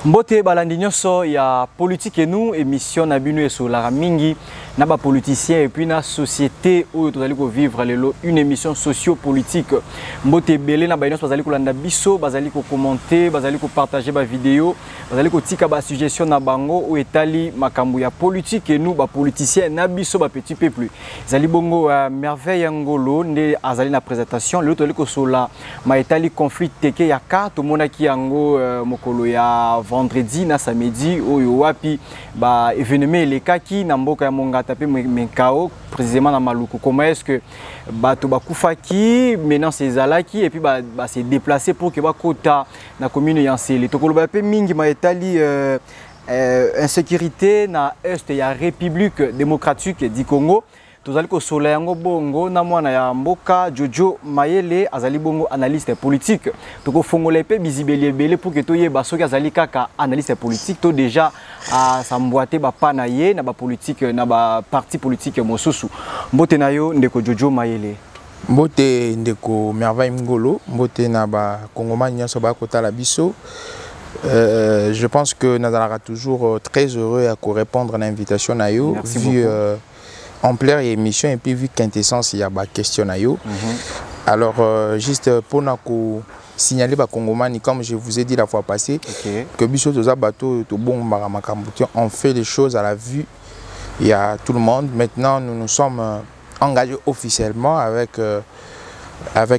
Mbote balandi nyonso ya politique et nous émission na bino sur la mingi na ba politicien et puis na société où tozali ko vivre lelo une émission socio-politique. Mbote belé na ba nyonso bazali ko landa biso, bazali ko commenter, bazali ko partager ba vidéo, bazali ko tika ba suggestion na bango ou etali makambo ya politique et nous ba politicien na biso ba petit peuple. Zali bongo merveille ngolo nde azali na présentation lelo tozali ko sola ma etali conflit teke ya ka to monaki yango mokolo ya vendredi na samedi oyo wapi ba événement elekaki na mboka ya Mongata pe Menkao précisément na Maluku. Comment est-ce que bato bakufaki maintenant ces alaki et puis ba se déplacer pour que ba kota na commune ya Nsele to koloba pe mingi ma etali insécurité na est ya République démocratique du Congo. Tozali ko sola yango bongo na mwana ya mboka Jojo Mayele azali bongo analyste politique toko fongola pe bizibeli ebele pour que toyeba soki azali kaka analyste politique to déjà a samboate ba pana ye na ba politique na ba parti politique mosusu. Mbote na yo ndeko Jojo Mayele. Mbote ndeko Merveille Ngolo, mbote na ba Kongomani nyoso ba kotala biso. Je pense que nous allons toujours très heureux à répondre à l'invitation na yo vu ampleur et émission et puis vu quintessence il y a des questions à yo. Alors juste pour nous signaler ba Kongomani comme je vous ai dit la fois passée que biso toza bateau to bon makambuti on fait les choses à la vue il y a tout le monde. Maintenant nous nous sommes engagés officiellement avec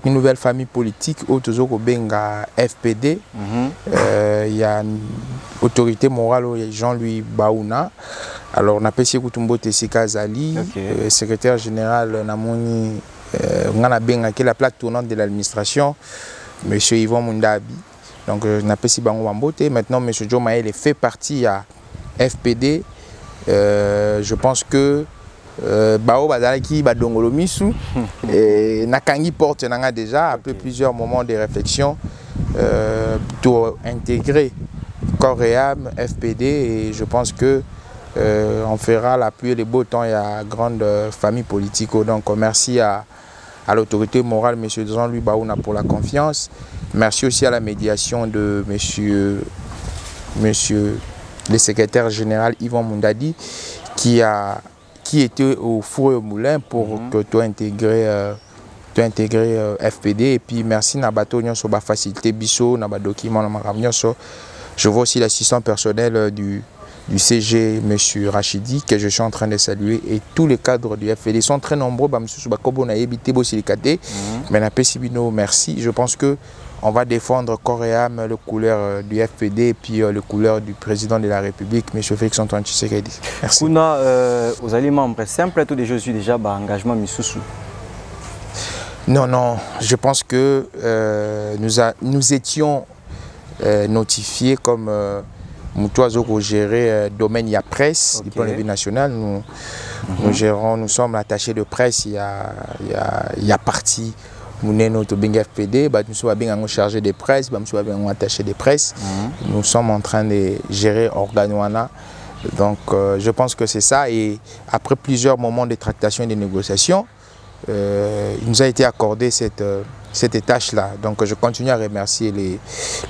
une nouvelle famille politique au Tozoko Benga FPD. Il y a une autorité morale Jean-Louis Baouna. Alors on a passé Kutumbo Tessika Zali, secrétaire général Namoni Ngana Benga qui est la plaque tournante de l'administration, M. Yvon Mundabi. Donc on a passé Bango Mambote. Maintenant M. Joe Maël fait partie à FPD. Je pense que Bao Bazalaki Badongolo Misu et Nakangi porte nanga déjà après plusieurs moments de réflexion pour intégrer corps et âme FPD et je pense que on fera la pluie et les beaux temps et à grande famille politique. Donc merci à l'autorité morale M. Jean-Louis Baouna pour la confiance. Merci aussi à la médiation de monsieur le secrétaire général Yvon Mundadi qui était au four et au moulin pour que tu intégrer FPD et puis merci na bateau nyonso ba facilité biso na ba document na makam nyonso. Je vois aussi l'assistant personnel du CG M. Rachidi que je suis en train de saluer et tous les cadres du FPD sont très nombreux ba msusu ba kobo na yebité bo silikate mais na pesibino merci. Je pense que on va défendre corps et âme le couleur du FPD et puis le couleur du président de la République, M. Félix Antoine Tshisekedi. Merci. Kuna aux alliés membres simples, tout déjà suis déjà bah, engagement Misusu. Non, je pense que nous étions notifiés comme Moutouazo pour gérer domaine il y a presse du point de vue national. Nous gérons, nous sommes attachés de presse, il y a parti. Nous sommes FPD, nous sommes chargés de presse, nous sommes attachés de presse. Nous sommes en train de gérer Organoana. Donc je pense que c'est ça. Et après plusieurs moments de tractation et de négociation, il nous a été accordé cette tâche-là. Donc je continue à remercier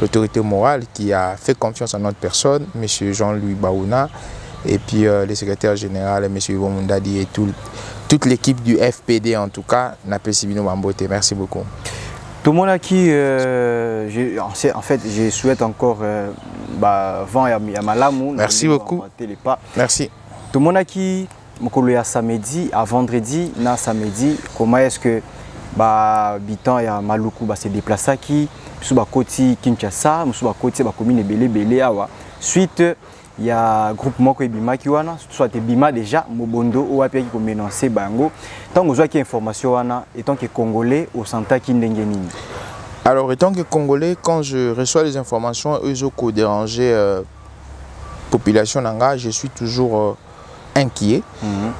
l'autorité morale qui a fait confiance en notre personne, M. Jean-Louis Baouna, et puis le secrétaire général, M. Yvon Mundadi et toute l'équipe du FPD en tout cas, Napesibino Mambote. Merci beaucoup. Tout le monde qui, en fait, je souhaite encore vent à Malamou. Merci beaucoup. Merci. Tout le monde qui, à samedi, à vendredi, na samedi, comment est-ce que Bitan et Maluku se déplacent qui, sur Koti Kinshasa, sur Koti commune Belé awa. Suite il y a un groupement qui Bima qui wana soit Bima déjà Mobondo ou api qui menacé bango tant que qui information wana étant que congolais au santa ki ndenge nini. Alors étant que congolais quand je reçois les informations eux qui déranger population nanga je suis toujours inquiet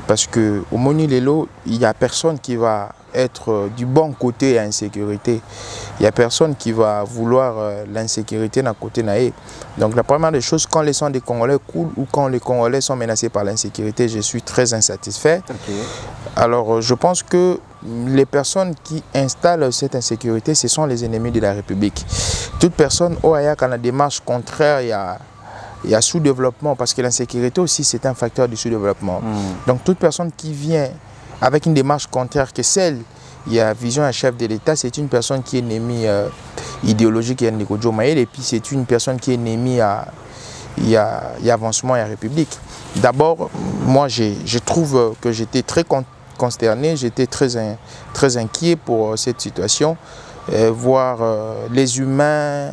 parce que au Moni Lelo il y a personne qui va être du bon côté à l'insécurité. Il n'y a personne qui va vouloir l'insécurité d'un côté naïf. Donc la première des choses, quand les sons des Congolais coulent ou quand les Congolais sont menacés par l'insécurité, je suis très insatisfait. Alors je pense que les personnes qui installent cette insécurité, ce sont les ennemis de la République. Toute personne qui a une démarche contraire y a sous-développement, parce que l'insécurité aussi c'est un facteur de sous-développement. Donc toute personne qui vient avec une démarche contraire que celle, il y a vision un chef de l'État, c'est une personne qui est ennemie idéologique et et puis c'est une personne qui est ennemie il y a avancement à la République. D'abord, moi je trouve que j'étais très consterné, j'étais très inquiet pour cette situation, voir les humains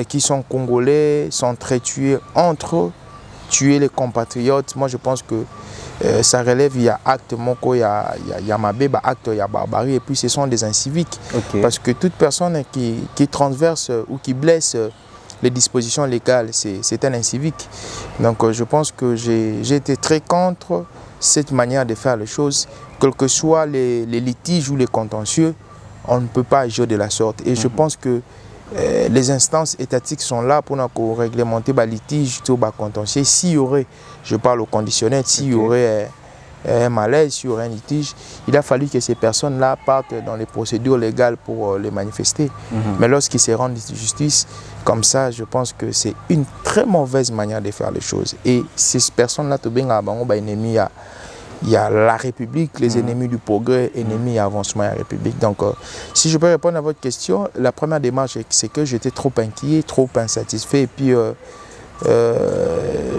qui sont congolais s'entretuer entre eux, tuer les compatriotes. Moi je pense que ça relève, il y a acte moko, il y a mabé, acte, il y a barbarie, et puis ce sont des inciviques. Parce que toute personne qui transverse ou qui blesse les dispositions légales, c'est un incivique. Donc je pense que j'ai été très contre cette manière de faire les choses. Quels que soient les litiges ou les contentieux, on ne peut pas agir de la sorte. Et je pense que les instances étatiques sont là pour nous réglementer les litiges ou les contentieux. S'il y aurait, je parle au conditionnel, s'il y aurait un malaise, s'il y aurait un litige, il a fallu que ces personnes-là partent dans les procédures légales pour les manifester. Mais lorsqu'ils se rendent justice, comme ça, je pense que c'est une très mauvaise manière de faire les choses. Et ces personnes-là, il y a la République, les ennemis du progrès, ennemis et avancement à la République. Donc, si je peux répondre à votre question, la première démarche, c'est que j'étais trop inquiet, trop insatisfait. Et puis,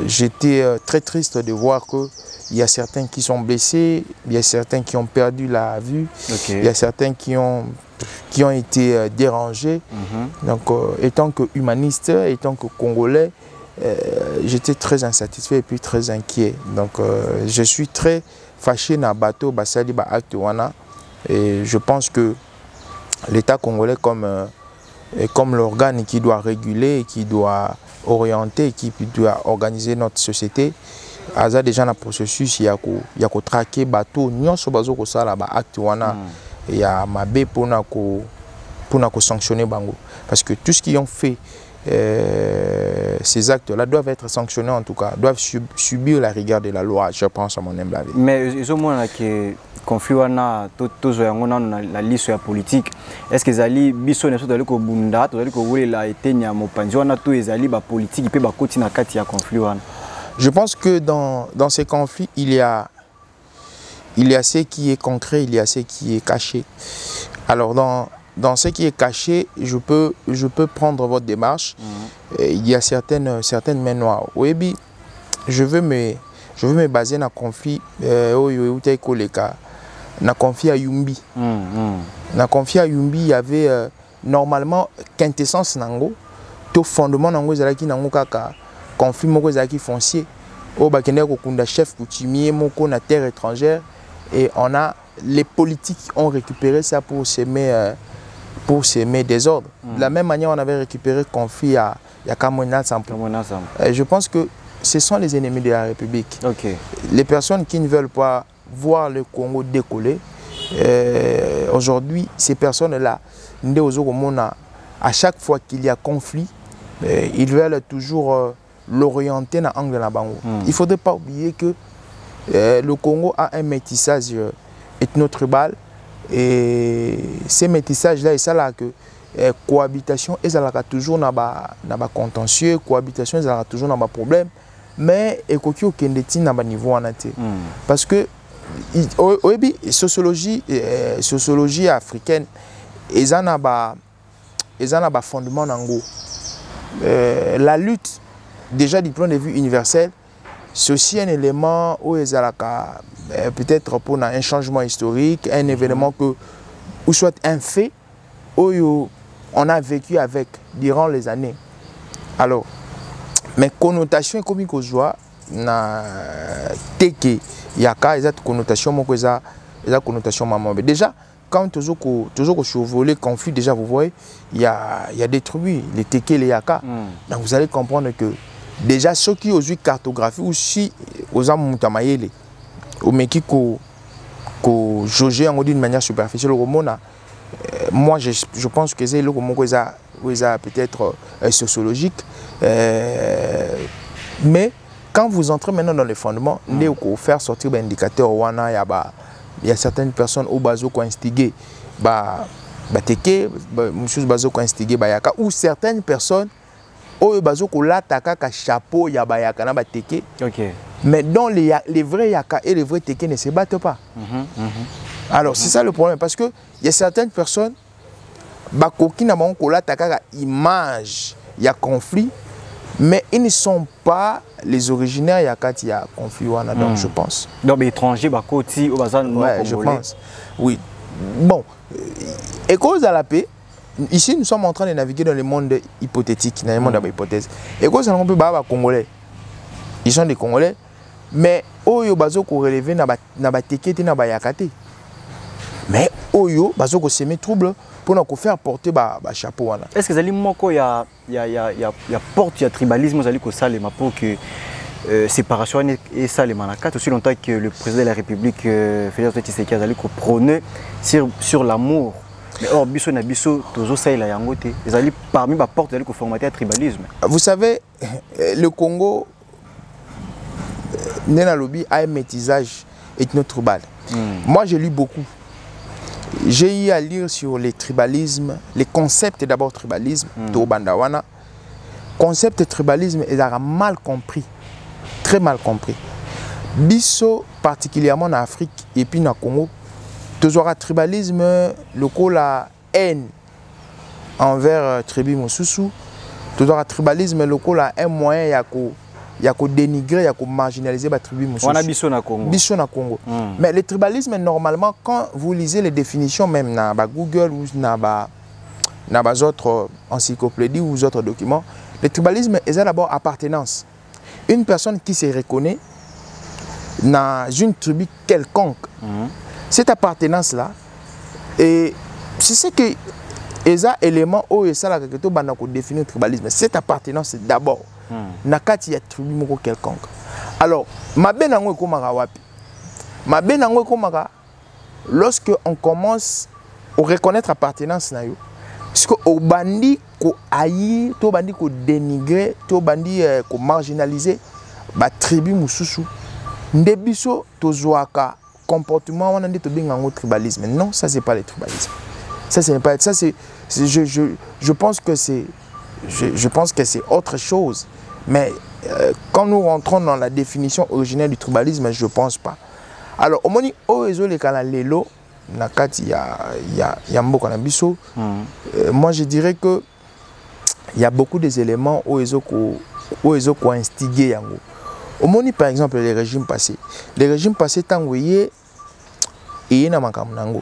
j'étais très triste de voir qu'il y a certains qui sont blessés, il y a certains qui ont perdu la vue, il y a certains qui ont été dérangés. Donc, étant que humaniste, étant que Congolais, j'étais très insatisfait et puis très inquiet. Donc je suis très fâché dans le bateau Basali ba acte wana, et je pense que l'État congolais comme l'organe qui doit réguler, qui doit orienter, qui doit organiser notre société, a déjà un processus, il y a qu'au traquer bateau nyon so bazo ko sala ba acte wana, il y a mabé pour sanctionner bango, parce que tout ce qu'ils ont fait, ces actes-là doivent être sanctionnés, en tout cas, doivent subir la rigueur de la loi, je pense, à mon humble avis. Mais ils ont que conflit wana la liste politique. Est-ce que les biso ne sont allés au bunda, allés au la etenya mopanzi wana tout les alliés politique peut continuer à kati ya conflit wana? Je pense que dans ces conflits, il y a ce qui est concret, il y a ce qui est caché. Alors dans ce qui est caché, je peux prendre votre démarche. Il y a certaines mains noires. Oui, je veux me baser dans le conflit na conflit à Yumbi. Na conflit à Yumbi, il y avait normalement quintessence nango, tout fondement nango zalaki nango kaka conflit moko zalaki foncier. Au bakende ko kunda chef coutumier moko na terre étrangère, et les politiques ont récupéré ça pour s'aimer des ordres. De la même manière, on avait récupéré le conflit à Kamona Sampo. Je pense que ce sont les ennemis de la République. Les personnes qui ne veulent pas voir le Congo décoller, aujourd'hui, ces personnes-là, à chaque fois qu'il y a conflit, ils veulent toujours l'orienter dans l'angle de la Bango. Il ne faudrait pas oublier que le Congo a un métissage ethno-tribal. Et ces métissages-là, et ça là que cohabitation, ils ont toujours dans le contentieux, cohabitation, ils ont toujours dans le problème, mais ils ont toujours dans niveau parce que sociologie africaine, ils ont un fondement nango. La lutte, déjà du point de vue universel, c'est aussi un élément où ils ont peut-être pour un changement historique, un événement ou soit un fait où on a vécu avec durant les années. Alors, mais connotation comme qu'on voit, na teke yaka exact connotation moko eza connotation maman. Déjà quand toujours survoler conflit, déjà vous voyez il y a des tribus, les teke les yaka. Donc vous allez comprendre que déjà ceux qui ont eu cartographie ou si aux amutamayele au meki ko jauger d'une manière superficielle au mona, moi je pense que c'est le moko peut-être sociologique, mais quand vous entrez maintenant dans les fondements, il faut faire sortir des indicateurs. Il y a certaines personnes au bazo qui ont instigé ou certaines personnes oyo bazo ko lata kaka chapeau ya ba yaka na ba teke. OK. Mais dans les vrais yaka et les vrais teke ne se battent pas. Alors c'est ça le problème parce que il y a certaines personnes bakoki na bango ko lata kaka image ya conflit mais ils ne sont pas les originaires yakati ya conflit wana donc je pense. Donc étrangers bakoti au bazan ouais, je pense. Oui. Bon, et cause à la paix, ici nous sommes en train de naviguer dans le monde hypothétique, dans le monde d'hypothèse. Et cause à la paix, Congolais. Ils sont des Congolais, mais oyo bazo ko relever na ba tekete na ba yakate. Mais oyo bazo ko semer trouble pour nous faire porter ba chapeau wana. Est-ce que zali moko ya porte ya tribalisme zali ko salema pour que séparation et ça les manakats aussi longtemps que le président de la République Félix Tshisekedi a prôné sur l'amour. Mais or biso na biso tozo ça la yango te. Ils allaient parmi ma porte d'aller formater le tribalisme. Vous savez le Congo Nena Lobi a un métissage ethno-tribal. Moi j'ai lu beaucoup. J'ai eu à lire sur les tribalismes, les concepts d'abord tribalisme, to bandawana. Concept tribalisme est mal compris. Très mal compris. Biso, particulièrement en Afrique et puis en Congo, toujours un tribalisme, le la haine envers tribu Mosusu, toujours un tribalisme, le la un moyen il y a dénigrer, il y a marginaliser la tribu Mosusu. On a biso na Congo. Biso na Congo. Mais le tribalisme, normalement, quand vous lisez les définitions, même dans Google ou dans d'autres encyclopédies ou d'autres documents, le tribalisme est d'abord appartenance. Une personne qui se reconnaît dans une tribu quelconque, cette appartenance-là, et c'est ce que les éléments où ça la définir le tribalisme. Cette appartenance d'abord, nakati ya tribu quelconque. Alors, ma benango komaka wapi? Ma benango komaka lorsque on commence à reconnaître appartenance na yo. Parce que au bandi ko haïr, to bandi ko dénigrer, to bandi ko marginaliser ba tribu mususu. Ndebiso to zoaka comportement wana nde to bengango tribalisme. Non, ça c'est pas le tribalisme. Ça c'est pas ça c'est je pense que c'est c'est autre chose. Mais quand nous rentrons dans la définition originelle du tribalisme, je pense pas. Alors au moni oezo le kala lelo nakati ya mboka na biso. Moi je dirais que il y a beaucoup des éléments oezo ko instiguer yango. Au moni par exemple les régimes passés. Les régimes passés tangoyé et na makamnango.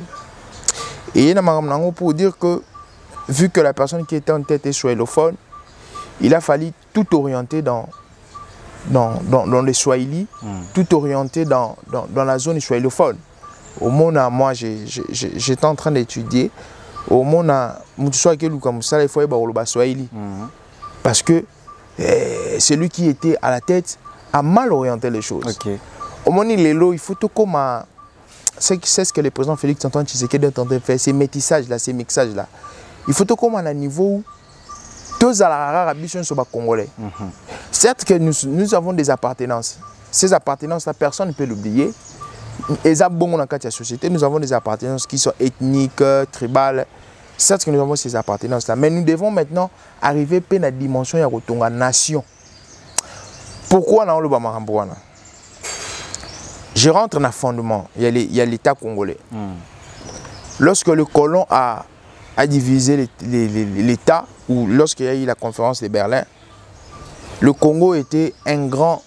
Et na makamnango pour dire que vu que la personne qui était en tête est swahiliphone, il a fallu tout orienter dans les Swahili, tout orienter dans la zone swahiliphone. Au moment où moi j'étais en train d'étudier, au moment où il faut le Swahili. Parce que celui qui était à la tête a mal orienté les choses. Okay. Au moment où il faut tout comme c'est ce que le président Félix Antoine Tshisekedi est en train de faire, ces métissages-là, ces mixages-là. Il faut tout comme à un niveau où tous à la ambition sont congolais. Certes que nous avons des appartenances. Ces appartenances-là, personne ne peut l'oublier. Et ça, bon, dans la société, nous avons des appartenances qui sont ethniques, tribales. Certes que nous avons ces appartenances-là. Mais nous devons maintenant arriver à la dimension de la nation. Pourquoi dans le Bamaramboana? Je rentre dans le fondement. Il y a l'État congolais. Lorsque le colon a divisé l'État, ou lorsqu'il y a eu la conférence de Berlin, le Congo était un grand,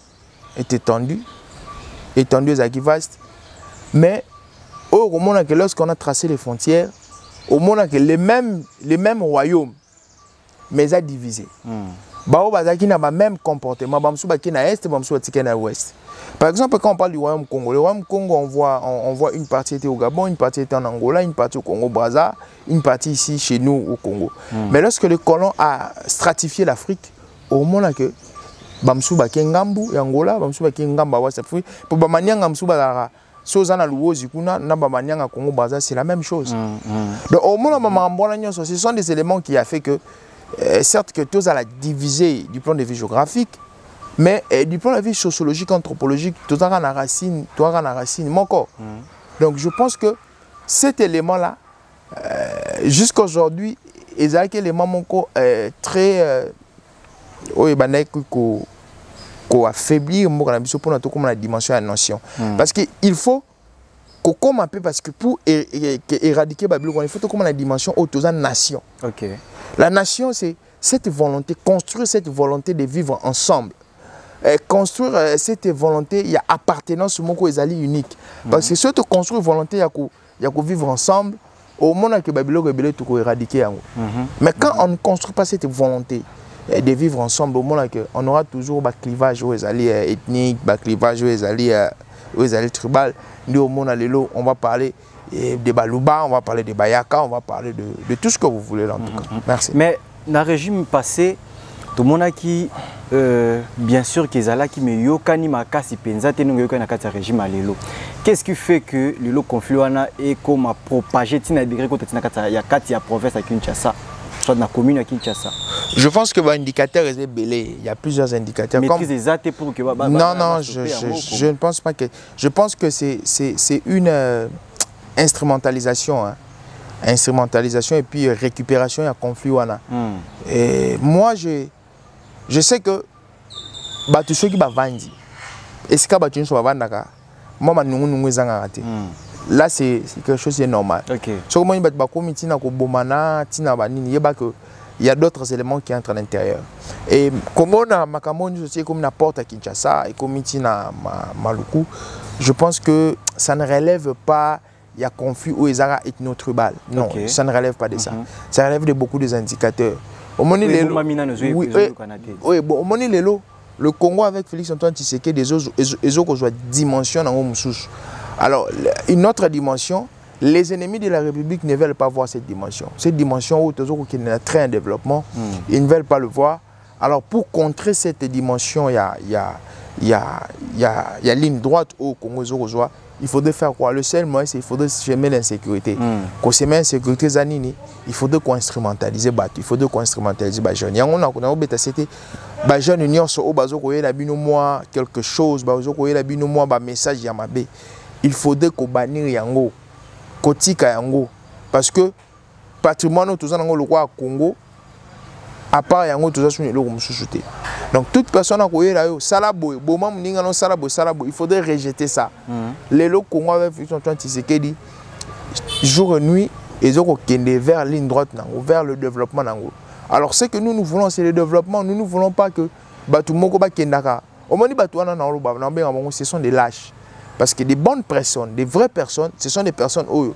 était étendu à vaste, mais au moment que lorsqu'on a tracé les frontières, au moment que les mêmes royaumes, mais a divisé. Bao bazaki na ba même comportement, bamsou baki na est, bamsou baki na ouest. Par exemple, quand on parle du royaume Congo, le royaume Congo, on voit une partie était au Gabon, une partie était en Angola, une partie au Congo-Brazza, une partie ici chez nous au Congo. Mais lorsque le colon a stratifié l'Afrique, au moment que bamsou baki ngambu Angola, bamsou baki ngamba West Afrique, pour bamanyanga bamsou bazara sozana luozi kuna na bamanyanga Congo-Brazza, c'est la même chose. Donc au moment ce sont des éléments qui a fait que certes que tous à la diviser du point de vue géographique, mais du point de vue sociologique, anthropologique, tout à la racine, mon corps. Donc je pense que cet élément-là, jusqu'à aujourd'hui, il y a un élément très oyo bandai ko affaiblir mboka na biso pour comme la dimension de la nation. Parce que il faut comme un peu parce que pour éradiquer Babylone, il faut comme la dimension autour de la nation. OK. La nation, c'est cette volonté, construire cette volonté de vivre ensemble. Construire cette volonté, il y a appartenance au mot unique. Parce que si tu construis une volonté, il y a vivre ensemble, au moment que Babylone est éradiquer. Mais quand on ne construit pas cette volonté de vivre ensemble, au moment que on aura toujours un clivage ethnique, un clivage tribal. Au moment on va parler de Baluba, on va parler de Bayaka, on va parler de tout ce que vous voulez en tout cas. Merci. Mais dans le régime passé, tout le monde a qui, bien sûr, qu'ils allaient qui me yokani makasi penza tenu yokani nakati régime à l'élo. Qu'est-ce qui fait que l'élo conflit est comme à propager tina degré côté tina kati ya kati ya province à Kinshasa, soit dans la commune à Kinshasa? Je pense que l'indicateur est belé. Il y a plusieurs indicateurs. Maîtrise des athées pour que non, je ne pense pas que. Je pense que c'est une instrumentalisation. Hein. Instrumentalisation et puis récupération et conflit. Et moi, je sais que tous ceux qui vont vendre, et ce que tu vas vendre, moi, là, c'est quelque chose de normal. Il y a d'autres éléments qui entrent à l'intérieur. Et comme on a comme la porte à Kinshasa et comme à Maluku, je pense que ça ne relève pas. Il y a conflit ou Ezara ethno-tribal. Non, ça ne relève pas de ça. Ça relève de beaucoup des indicateurs. Au moment le Congo avec Félix Antoine Tshisekedi, des autres dimensions dans le. Alors, une autre dimension, les ennemis de la République ne veulent pas voir cette dimension. Cette dimension où qui est très en développement, ils ne veulent pas le voir. Alors, pour contrer cette dimension, il y a ligne droite au Congo. Il faudrait faire quoi? Le seul moyen, c'est qu'il faudrait semer l'insécurité. Quand c'est l'insécurité, il faudrait qu'on instrumentalise il faudrait qu'on instrumentalise les jeunes. Il y a des jeunes unions sur quelque chose, un message yamabé. Il faudrait qu'on bannisse yango, kotika yango, parce que patrimoine tout ça dans le Congo, à part yango tout ça sur le Congo. Donc toute personne a couru là, salabo, il faudrait rejeter ça. Les locaux Congo avec Félix Antoine Tshisekedi, jour et nuit, ils ont qu'à vers la ligne droite, vers le développement. Alors ce que nous voulons, c'est le développement. Nous ne voulons pas que tout le monde ce sont des lâches. Parce que des bonnes personnes, des vraies personnes, ce sont des personnes où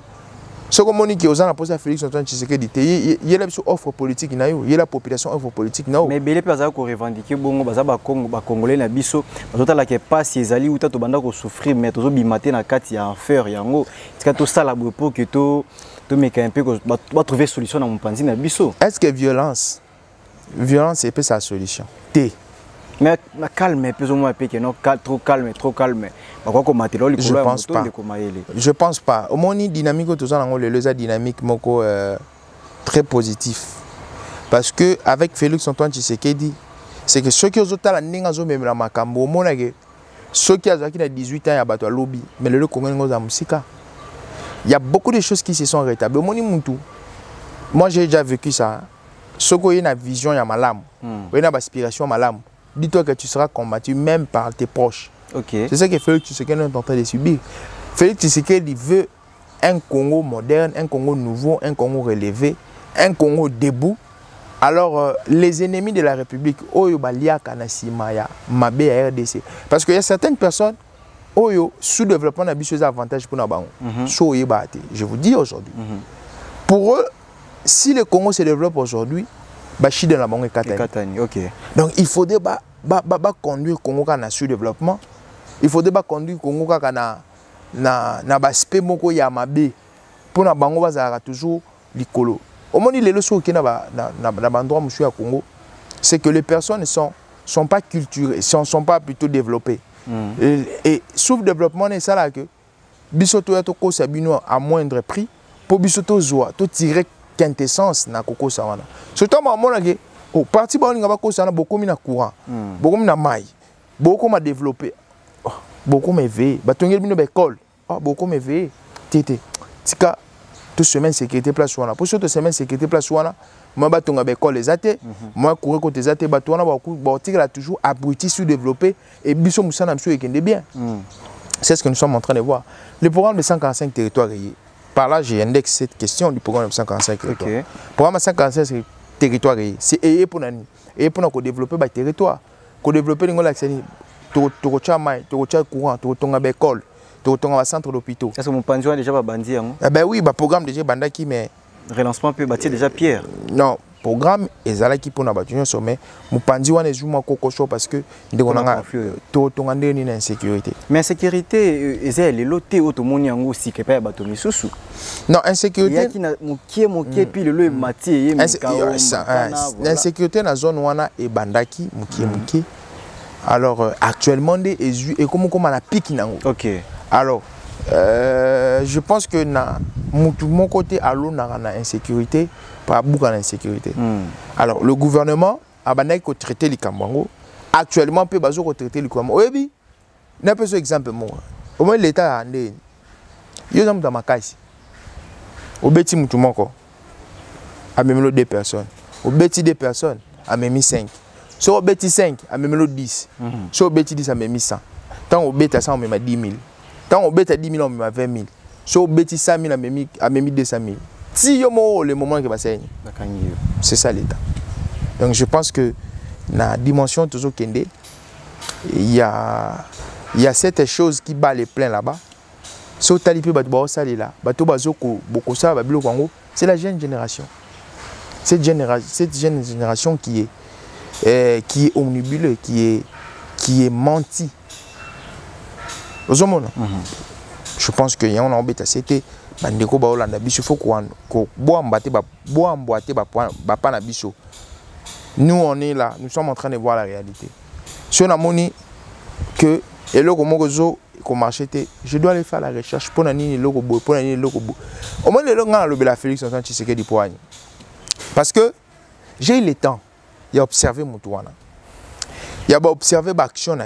ce que Monique aux a posé à Félix Antoine Tshisekedi, il y a une offre politique, il y a la population offre politique. Mais les personnes qui revendiquent bon, Congolais na biso, parce que pas si ils allaient ou t'as banda ko souffrir, mais toujours bimater na kati ya enfer yango. C'est tout ça la pour que tout mec un peu va trouver solution dans mon panzi na biso. Est-ce que violence c'est pas sa solution? Mais calme, plus ou moins, trop calme. Je pense pas. Je pense pas. Au moins, dynamique, tout ça, le dynamique très positif. Parce que avec Félix Antoine Tshisekedi, c'est que ceux qui ont la ningazo même la makambo, ceux qui ont 18 ans, il y a lobby, mais le Congo il y a beaucoup de choses qui se sont rétablies. Moi, j'ai déjà vécu ça. Ceux qui ont une vision, il y a malam, une aspiration malam. Dis-toi que tu seras combattu même par tes proches. C'est ça que Félix Tshisekedi est en train de subir. Félix Tshisekedi veut un Congo moderne, un Congo nouveau, un Congo relevé, un Congo debout. Alors, les ennemis de la République, parce qu'il y a certaines personnes, sous-développement a des avantages pour nous. Je vous dis aujourd'hui. Pour eux, si le Congo se développe aujourd'hui, donc il faudrait conduire le Congo dans le développement. Il faudrait conduire le Congo dans l'aspect moko yamabe pour na bango bazara toujours likolo. Au moment les leçons qui na bandroit monsieur à Congo, c'est que les personnes ne sont pas culturées, sont pas plutôt développées. Et sous développement c'est ça là que bisoto ya toko sabino à moindre prix pour bisoto zoa to tirer quintessence na koko sawana. Surtout maman là que au parti ba on ko sana beaucoup mina courant, beaucoup mina mai, beaucoup m'a développé, beaucoup m'éveillé, ba tongel bino ba école, beaucoup m'éveillé, tété. Tika tout semaine sécurité place wana pour cette semaine sécurité place wana moi batonga ba école les athées moi courir côté les athées bato wana ba tika toujours abruti sous-développé et biso musana mso ekende bien. C'est ce que nous sommes en train de voir. Le programme de 145 territoires rayés. Par là, j'ai indexé cette question du programme de 145 territoires. Le programme de 145 territoires rayés, c'est pour nous. Et pour nous développer les territoires. Pour développer les territoires, courant, école, centre d'hôpitaux. Est-ce que mon panjo a déjà bandi? Ben oui, le programme déjà bandaki, mais. Relancement peut bâtir déjà Pierre. Non, programme est là qui pour nous bâtir sommet. Mon panjo a déjà coco parce que nous avons une insécurité. Mais insécurité, c'est le loté au monde aussi qui pas bâtir sous. Non, insécurité. Il y a qui puis le matière. L'insécurité dans la zone où est bandaki, muki. Alors actuellement et comment on a pique nango. OK. Alors je pense que mon côté à l'eau n'a insécurité pas beaucoup d'insécurité. Alors le gouvernement a bandaki ko traiter les Kambango. Actuellement peut bazo ko traiter les Kambango. Oui, n'a pas ce exemple moi. Au moins l'état andé. Yo zam dans ma case. Au beti mutu moko. A même 2 personnes. Au beti 2 personnes a même 5. So au beti 5 a même 10. So au beti 10 a même 100. Tant au beti 100 on même 10 000. Tant au beti 10 000 on même 20 000. So au beti 100 000 a même 200 000. Si yo mo le moment que va saigner. C'est ça l'état. Donc je pense que la dimension toujours kende il y a cette chose qui bat les pleins là-bas. So talipi bat ba osali là. Bato bazoko boko ça ba bilo kwango, c'est la jeune génération. Cette jeune génération qui est omnibuleux, qui est menti. Je pense que y a un embêta c'était bandeko ba Hollande biso faut ko boambate ba pana biso. Nous on est là, nous sommes en train de voir la réalité. Si on a moni que et le mogozo ko marché je dois aller faire la recherche pour nani logo boy pour nani logo boy. Au moins le ngana le bela Félix Antoine Tshisekedi poigne. Parce que j'ai eu le temps, il y a observé Moutouana. Il y a observé l'action.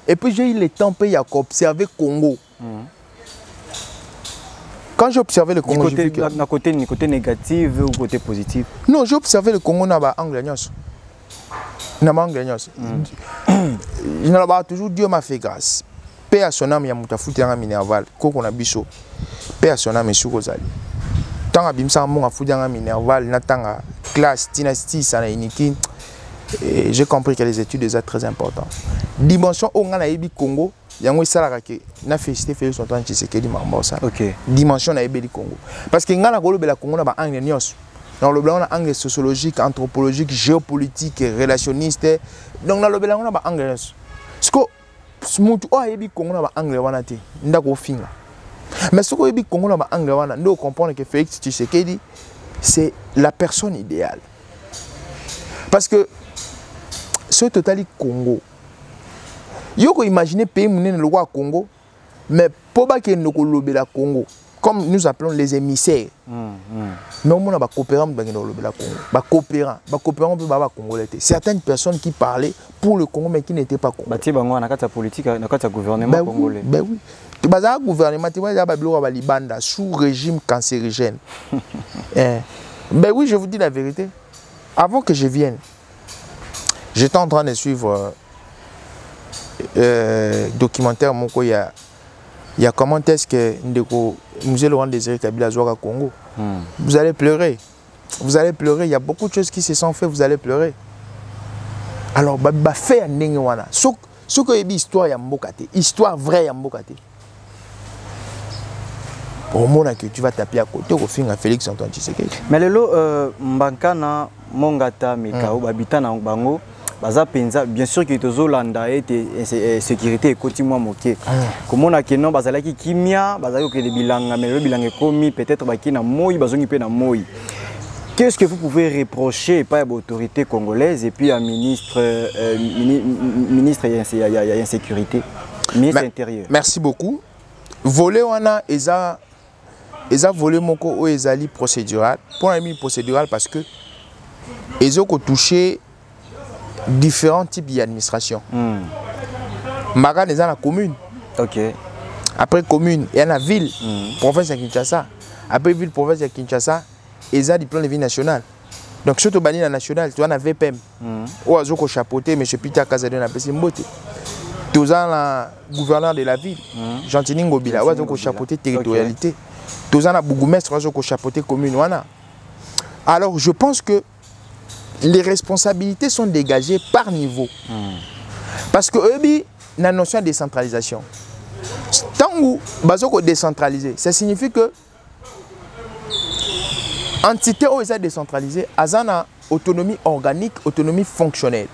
Et puis j'ai eu le temps, il y a observé Congo. Quand j'ai observé le Congo, côté négatif ou côté positif? Non, j'ai observé le Congo dans l'angle. Je n'ai pas toujours Dieu m'a fait grâce. Paix à son âme, il y a Moutafouti en Minerval, Koko na biso. Paix à son âme, et Soukosali. Tant que Bimsa Mon a foutu en Minerval, Natanga, classe, dynastie, ça n'a iniqué. J'ai compris que les études sont très importantes. Dimension où on a eu Congo, il y a un salarié qui a fait Félix Antoine Tshisekedi Mambosa. Dimension na du Congo. Parce que ngana golo bela Congo na ba angle nyos. Dans le blanc on a angle sociologique, anthropologique, géopolitique, relationniste. Donc dans le blanc on a ba angle nyos. Ce que mutu o ayebi Congo na ba angle wana te ndako finga. Mais ce que ayebi Congo na ba angle wana ndo comprendre que Félix Tshisekedi c'est la personne idéale. Parce que ce total Congo. Yo ko imaginer pays mouné le roi Congo, mais pour pas que nous la Congo, comme nous appelons les émissaires. Mais on a ba coopérant dans le Congo. Ba coopérant peut ba congolais. Certaines personnes qui parlaient pour le Congo mais qui n'étaient pas congolais. Bati bango na kata politique, na kata gouvernement congolais. Ben oui. Tu baza gouvernement, tu vois ba bilo ba libanda sous régime cancérigène. Ben oui, je vous dis la vérité. Avant que je vienne, j'étais en train de suivre documentaire il y a comment est-ce que Musée Laurent Désiré Kabila Zouara Congo. Vous allez pleurer. Vous allez pleurer. Il y a beaucoup de choses qui se sont faites. Vous allez pleurer. Alors, bah fait un wana. Ce que est histoire ya mbokate. Histoire vraie ya mbokate. Au moment que tu vas taper à côté, au fin à Félix Antoine Tshisekedi. Mais le lot Mbankana Mongata Mekao Babita na Bango. Baza penza bien sûr que tozo landa et sécurité et quotidien moké. Comme on a que non bazala ki kimia bazala que les bilanga mais le bilanga commis peut-être baki na moi bazongi pe na moi. Qu'est-ce que vous pouvez reprocher par l'autorité congolaise et puis à ministre et insécurité, ministre intérieur? Merci beaucoup. Voler wana eza volé moko o ezali procédural. Pour un procédural parce que ils ont touché différents types d'administration. Maga est dans la commune. Ok. Après commune, il y a la ville, province de Kinshasa. après ville province de Kinshasa, ils ont du plan de vie national. Donc, surtout dans la nationale, tu as un VPM. Ou à Zoko chapeauté, M. Peter Kazadé n'a pas si mboté. Tu as le gouverneur de la ville, Jean-Tini Ngobila, ou à Zoko chapeauté territorialité. Tu as le bourgmestre, ou à Zoko chapeauté commune. Alors, je pense que les responsabilités sont dégagées par niveau. Parce que eux, la notion de décentralisation. Tant que décentralisé, ça signifie que l'entité où est décentralisée a une autonomie organique, autonomie fonctionnelle.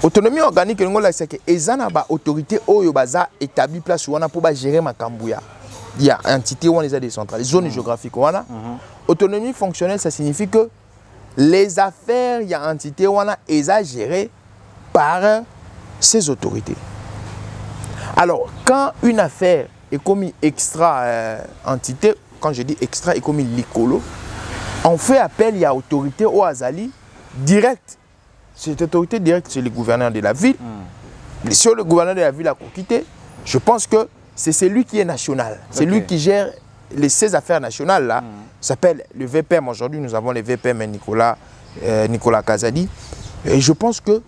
Autonomie organique, c'est que les autorités établies place pour gérer ma cambouya. Il y a une entité où on est décentralisée, zone géographique. Autonomie fonctionnelle, ça signifie que les affaires, il y a une entité où on est gérées par ces autorités. Alors, quand une affaire est commise extra-entité, quand je dis extra, est commis l'icolo, on fait appel à l'autorité au Azali directe. Cette autorité directe, c'est le gouverneur de la ville. Si le gouverneur de la ville a quitté, je pense que c'est celui qui est national. C'est lui qui gère ces affaires nationales là. S'appelle le VPM. Aujourd'hui, nous avons le VPM Nicolas Kazadi. Et je pense que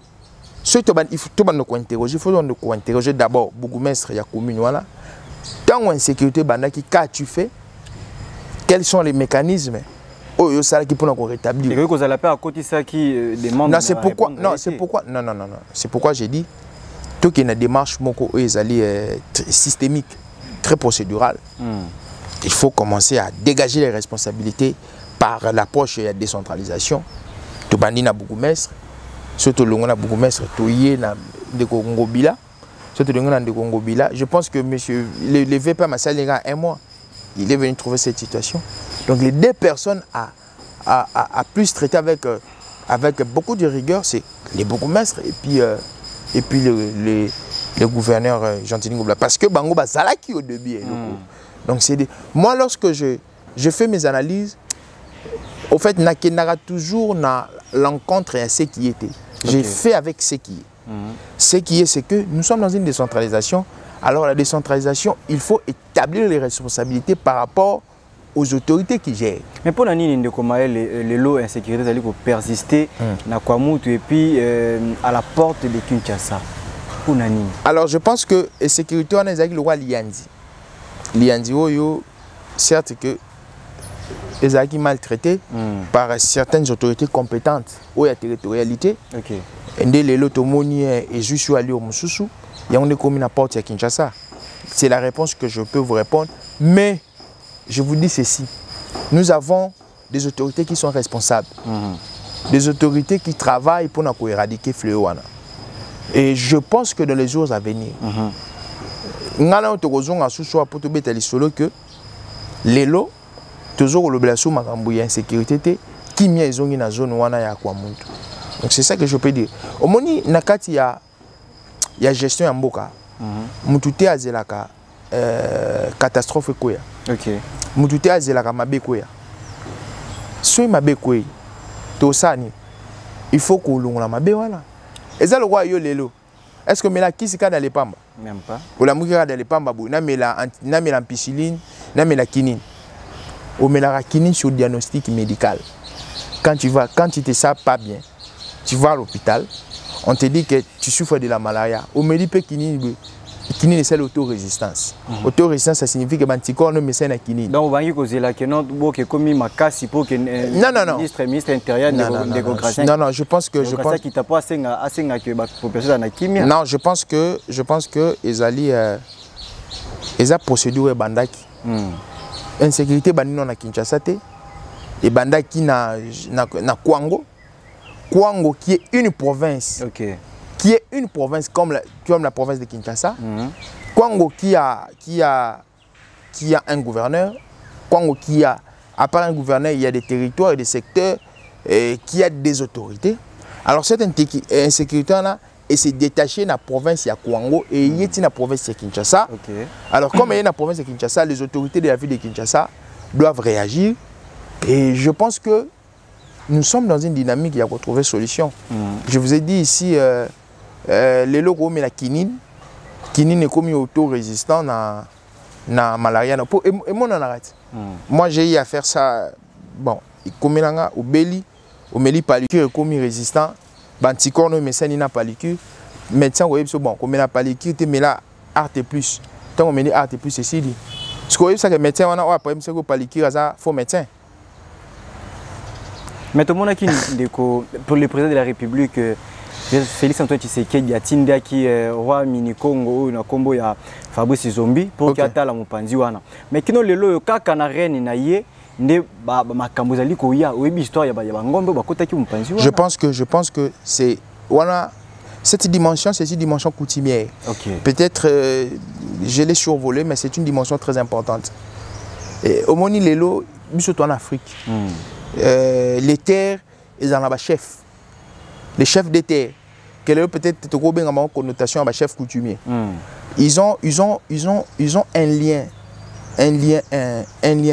il faut nous interroger d'abord bourgmestre et la commune. Tant en sécurité, qu'as tu fait? Quels sont les mécanismes qui peuvent rétablir? Non, c'est pourquoi. C'est pourquoi j'ai dit tout qu'il y a une démarche systémique, très procédurale. Il faut commencer à dégager les responsabilités par l'approche de la décentralisation. Tout bandi na bourgmestre, surtout le bourgmestre, tout y est de Ngobila, surtout le de Ngobila. Je pense que monsieur le VP Massalinga un mois, il est venu trouver cette situation. Donc les deux personnes à plus traiter avec beaucoup de rigueur, c'est les bourgmestres et puis le gouverneur Jean-Tini Ngobila. Parce que Bango Bazalaki au début. Donc moi lorsque je fais mes analyses, au fait, il y a toujours l'encontre à ce qui était. J'ai fait avec ce qui est. Ce qui est, c'est que nous sommes dans une décentralisation. Alors la décentralisation, il faut établir les responsabilités par rapport aux autorités qui gèrent. Mais pour les lots d'insécurité, ils persister dans Kwamutu et puis à la porte de Kinshasa. Alors je pense que la sécurité, on a le roi Liandi. Liandi, certes que les acquis maltraités par certaines autorités compétentes ou à territorialité. Les lotomoni et juste aller au Moussoussou, il y a une commune à porte à Kinshasa. C'est la réponse que je peux vous répondre. Mais je vous dis ceci, nous avons des autorités qui sont responsables, des autorités qui travaillent pour nous éradiquer le fléau. Et je pense que dans les jours à venir, nous avons que les lots, toujours le blessure makambuya insécurité qui m'a ils ont une zone wana ya Kwamuntu. Donc c'est ça que je peux dire. Au moni nakati ya gestion ya mboka. Mutute azelaka catastrophe koya. Mutute azelaka mabe koya. So mabe koya. To sani. Il faut que l'on mabe wana. Eza le roi yo lelo. Est-ce que mela kisika dans les pamba? Même pas. Ou la mukira dans les pamba bo na mela ampicilline, na mela kinine. Au mélarakini sur diagnostic médical. Quand tu ne te sens pas bien, tu vas à l'hôpital, on te dit que tu souffres de la malaria. Au médicament kinine c'est l'autorésistance. Autorésistance, ça signifie que l'anticorps ne me sert à kinine. Donc, vous avez la comme ma casse pour que le ministre intérieur non, je pense que non, je pense que ils ont procédure bandaki. Insécurité banino na Kinshasa et bandaki na Kwango qui est une province qui est une province comme la province de Kinshasa. Kwango qui a un gouverneur, Kwango qui a à part un gouverneur, il y a des territoires et des secteurs qui a des autorités. Alors cette insécurité là et c'est détaché de la province de Kwango et il est dans la province de Kinshasa. Alors comme il est dans la province de Kinshasa, les autorités de la ville de Kinshasa doivent réagir. Et je pense que nous sommes dans une dynamique qui a retrouvé solution. Je vous ai dit ici, les locaux mais la kinine est comme auto-résistant na malaria pour et mon arrête. Moi j'ai eu à faire ça bon, comme là au Beli, au Meli palicure comme résistant, banticorps no médecin n'a palicure, médecin ouais bon, comme la palicure te mais là art et plus. Tant on me dit art et plus c'est si dit. Ce que ça que médecin on a après c'est que palicure ça faux médecin. Mais tout le monde a qui pour le président de la République Félix Antoine Tshisekedi a tinda qui roi mini Congo na kombo ya Fabrice Zombi pour qu'il atala mopanzi wana. Mais kino lelo kaka na reine na ye nde ba makambo zali ko ya oyebi histoire ya ba ngombe ba kota ki mopanzi wana. Je pense que c'est voilà cette dimension, c'est une dimension coutumière. Peut-être je l'ai survolé mais c'est une dimension très importante. Et au moni lelo biso en Afrique. Les terres ils en ont chef. Les chefs des terres, quelle est peut-être une connotation à chef coutumier. Ils ont un lien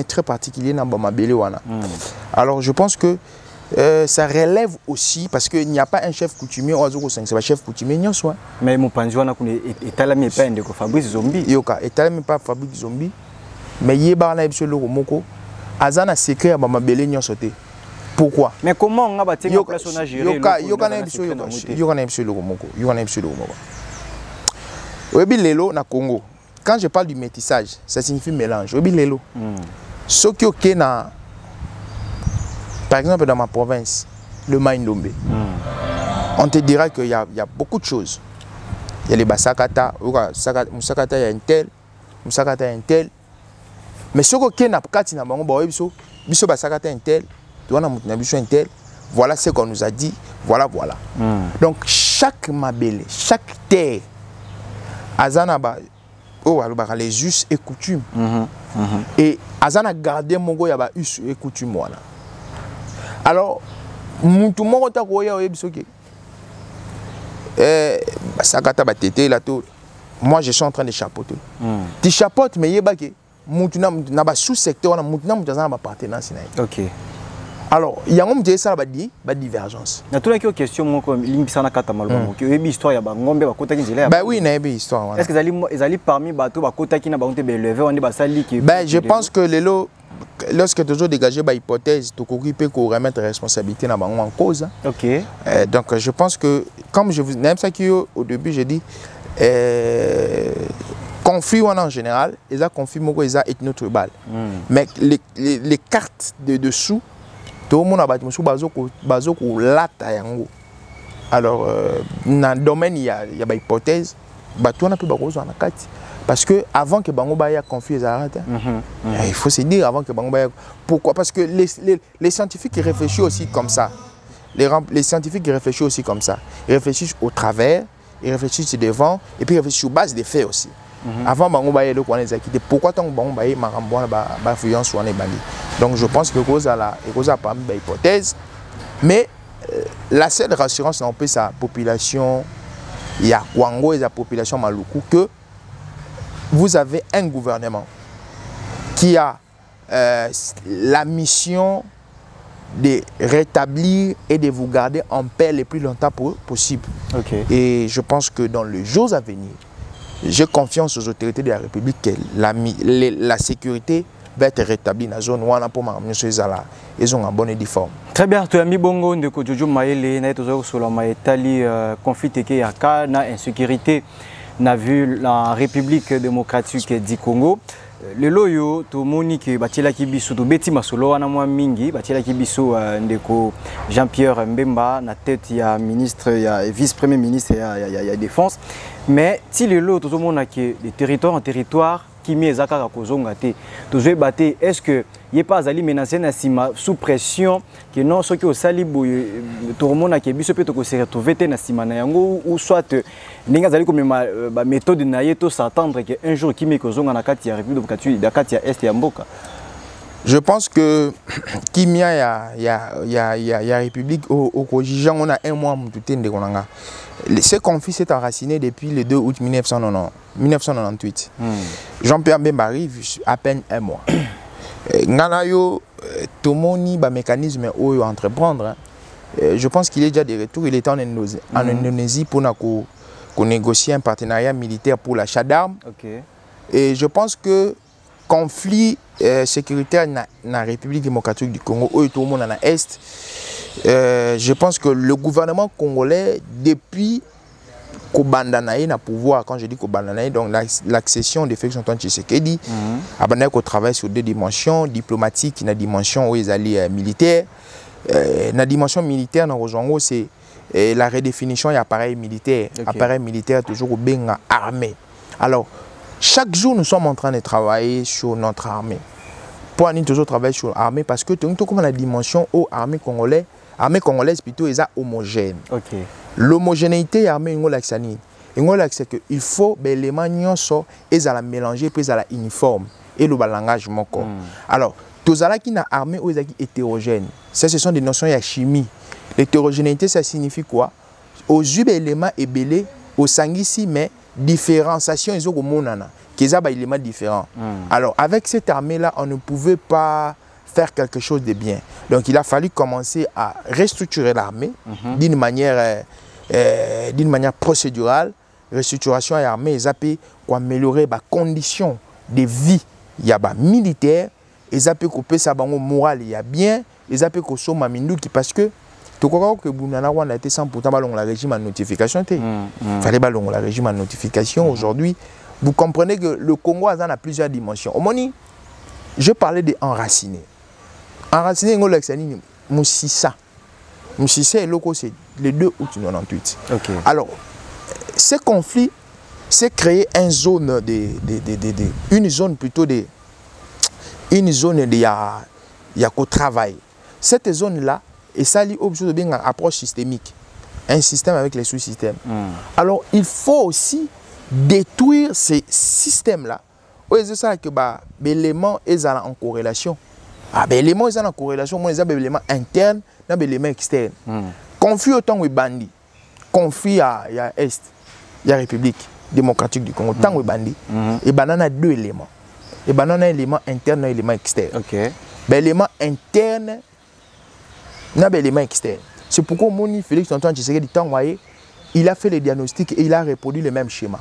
très particulier dans Bamabele wana. Alors je pense que ça relève aussi parce qu'il n'y a pas un chef coutumier c'est un chef coutumier non soit. Mais mon panjouana est à la mépende de Fabrice Zombi. Yoka est à la pas Fabrice Zombi. Mais yeba na ibso loko moko azana secret à Bamabele non sauté. Pourquoi? Mais comment on a bâti un personnage géré? Lelo na Congo. Quand je parle du métissage, ça signifie mélange. Lelo. Ce qui est na, par exemple dans ma province, le Maïndombe, on te dira qu'il y a beaucoup de choses. Il y a les Basakata, Musakata il y a un tel, Musakata il y a un tel. Mais ce qui est na Kati na Bango Biso Basakata un tel. Voilà ce qu'on nous a dit, voilà. Donc chaque mabele, chaque terre, azanaba, les us et coutumes. Et azana gardé mon go yaba us et coutumes. Alors, tout le monde a moi je suis en train de chapeauter. Tu chapeautes, mais yebake, na sous-secteur, na appartenance. Ok. Alors, il y a une divergence. Il y a une question qui est l'histoire de Ngombe. Oui, il y a une histoire. Est-ce qu'ils allaient parmi les bateaux qui ont été élevés? Je pense que lorsque tu as dégagé l'hypothèse, tu peux remettre la responsabilité en cause. Donc, je pense que, comme je vous ai au début, j'ai dit, conflit en général, ils ont conflit ethno-tribal. Mais les cartes de dessous, tout le monde a bâti bazoko lata yango. Alors dans le domaine il y a une hypothèse bato na pe bakozo na kati parce que avant que bango ba ya conflit il faut se dire avant que bango ba pourquoi parce que les scientifiques réfléchissent aussi comme ça. Les scientifiques réfléchissent aussi comme ça. Ils réfléchissent au travers, ils réfléchissent devant et puis ils réfléchissent sur base des faits aussi. Avant bango ba le ko les acquitté pourquoi tant bango ba marambo ba influence sur les bandi. Donc je pense que cause à la parmi les hypothèses mais la seule rassurance on peut sa population il y a Kwango et la population Maluku que vous avez un gouvernement qui a la mission de rétablir et de vous garder en paix le plus longtemps possible. Et je pense que dans les jours à venir j'ai confiance aux autorités de la République que la sécurité va être rétablie dans la zone où on a pour ils ont un bon uniforme. Très bien, tu as mis bongo de Jojo Maele, na eto sur la Maetali conflit qui a na insécurité na vu la République démocratique du Congo. Le loyo to moni ke batela ki biso to beti masolo wana mwa mingi batela ki biso ndeko Jean-Pierre Mbemba na tête ya ministre ya vice-premier ministre ya défense mais si le lot to mona ke de territoire en territoire qui met zakaka kozonga te to zo baté est-ce que il pas ali menacé na sima sous pression que non ce qui au salibo to mona ke biso pe to ko se retrouver te na sima na yango ou soit ninga zali comme ba méthode na yeto s'attendre que un jour qui met kozonga na kati ya République démocratique da kati ya est ya mboka. Je pense que Kimia il y a République au Kojijan on a un mois mutute ndekonanga. Ce conflit s'est enraciné depuis le 2 août 1998. Jean-Pierre Mbemba arrive à peine un mois. Nganayo Tomoni ba mécanisme où entreprendre. Je pense qu'il est déjà de retour. Il est en Indonésie pour négocier un partenariat militaire pour l'achat d'armes. Et je pense que conflit sécuritaire dans la République démocratique du Congo et tout le monde en Est, je pense que le gouvernement congolais, depuis Kobandanaï na pouvoir, quand je dis Kobandanaï, donc l'accession de Félix Antoine Tshisekedi, abandonné qu'on travaille sur deux dimensions, diplomatique et la dimension où ils allaient militaire. La dimension militaire dans Rojango, c'est la redéfinition de l'appareil militaire. Okay. Appareil militaire toujours bien armé. Alors, chaque jour, nous sommes en train de travailler sur notre armée. Pour nous toujours travailler sur l'armée parce que tout comme la dimension où l'armée congolaise plutôt est homogène. Okay. L'homogénéité de l'armée c'est qu'il faut que les manions soient mélangés puis à la uniforme et le langage moko. Alors, tous ceux qui ont armée ou hétérogène, ça ce sont des notions de chimie. L'hétérogénéité ça signifie quoi? Aux yeux éléments et belé, au sanguissi mais différenciation ils ont monana, qui sont des éléments différents. Alors avec cette armée là, on ne pouvait pas faire quelque chose de bien. Donc il a fallu commencer à restructurer l'armée d'une manière procédurale. Restructuration de l'armée, ils ont améliorer les conditions de vie militaire, ils ont couper sa morale, il y a bien, ils ont coupé son maminduki parce que tout le que Bounana a été 100% ballon la régime en notification. Il fallait ballon la régime en notification. Aujourd'hui, vous comprenez que le Congo a plusieurs dimensions. Au moment je parlais d'enraciner. Enraciner, Moussissa. Moussissa et Loko, c'est le 2 août 1998. Okay. Alors, ce conflit s'est créé une zone une zone plutôt de une zone de qu'au travail. Cette zone-là, et ça lie obligé de bien une approche systémique, un système avec les sous-systèmes. Alors, il faut aussi détruire ces systèmes-là. C'est ça que les éléments sont en corrélation. Les éléments sont en corrélation, moi, les éléments internes, les éléments externes. Conflit autant que bandit, conflit à Est, il y a la République démocratique du Congo, tant que bandit, et il y a deux éléments. Et il y a un élément interne et un élément externe. L'élément interne, il y a un élément externe. C'est pourquoi Moni Félix Antoine Tshisekedi, il a fait le diagnostic et il a reproduit le même schéma.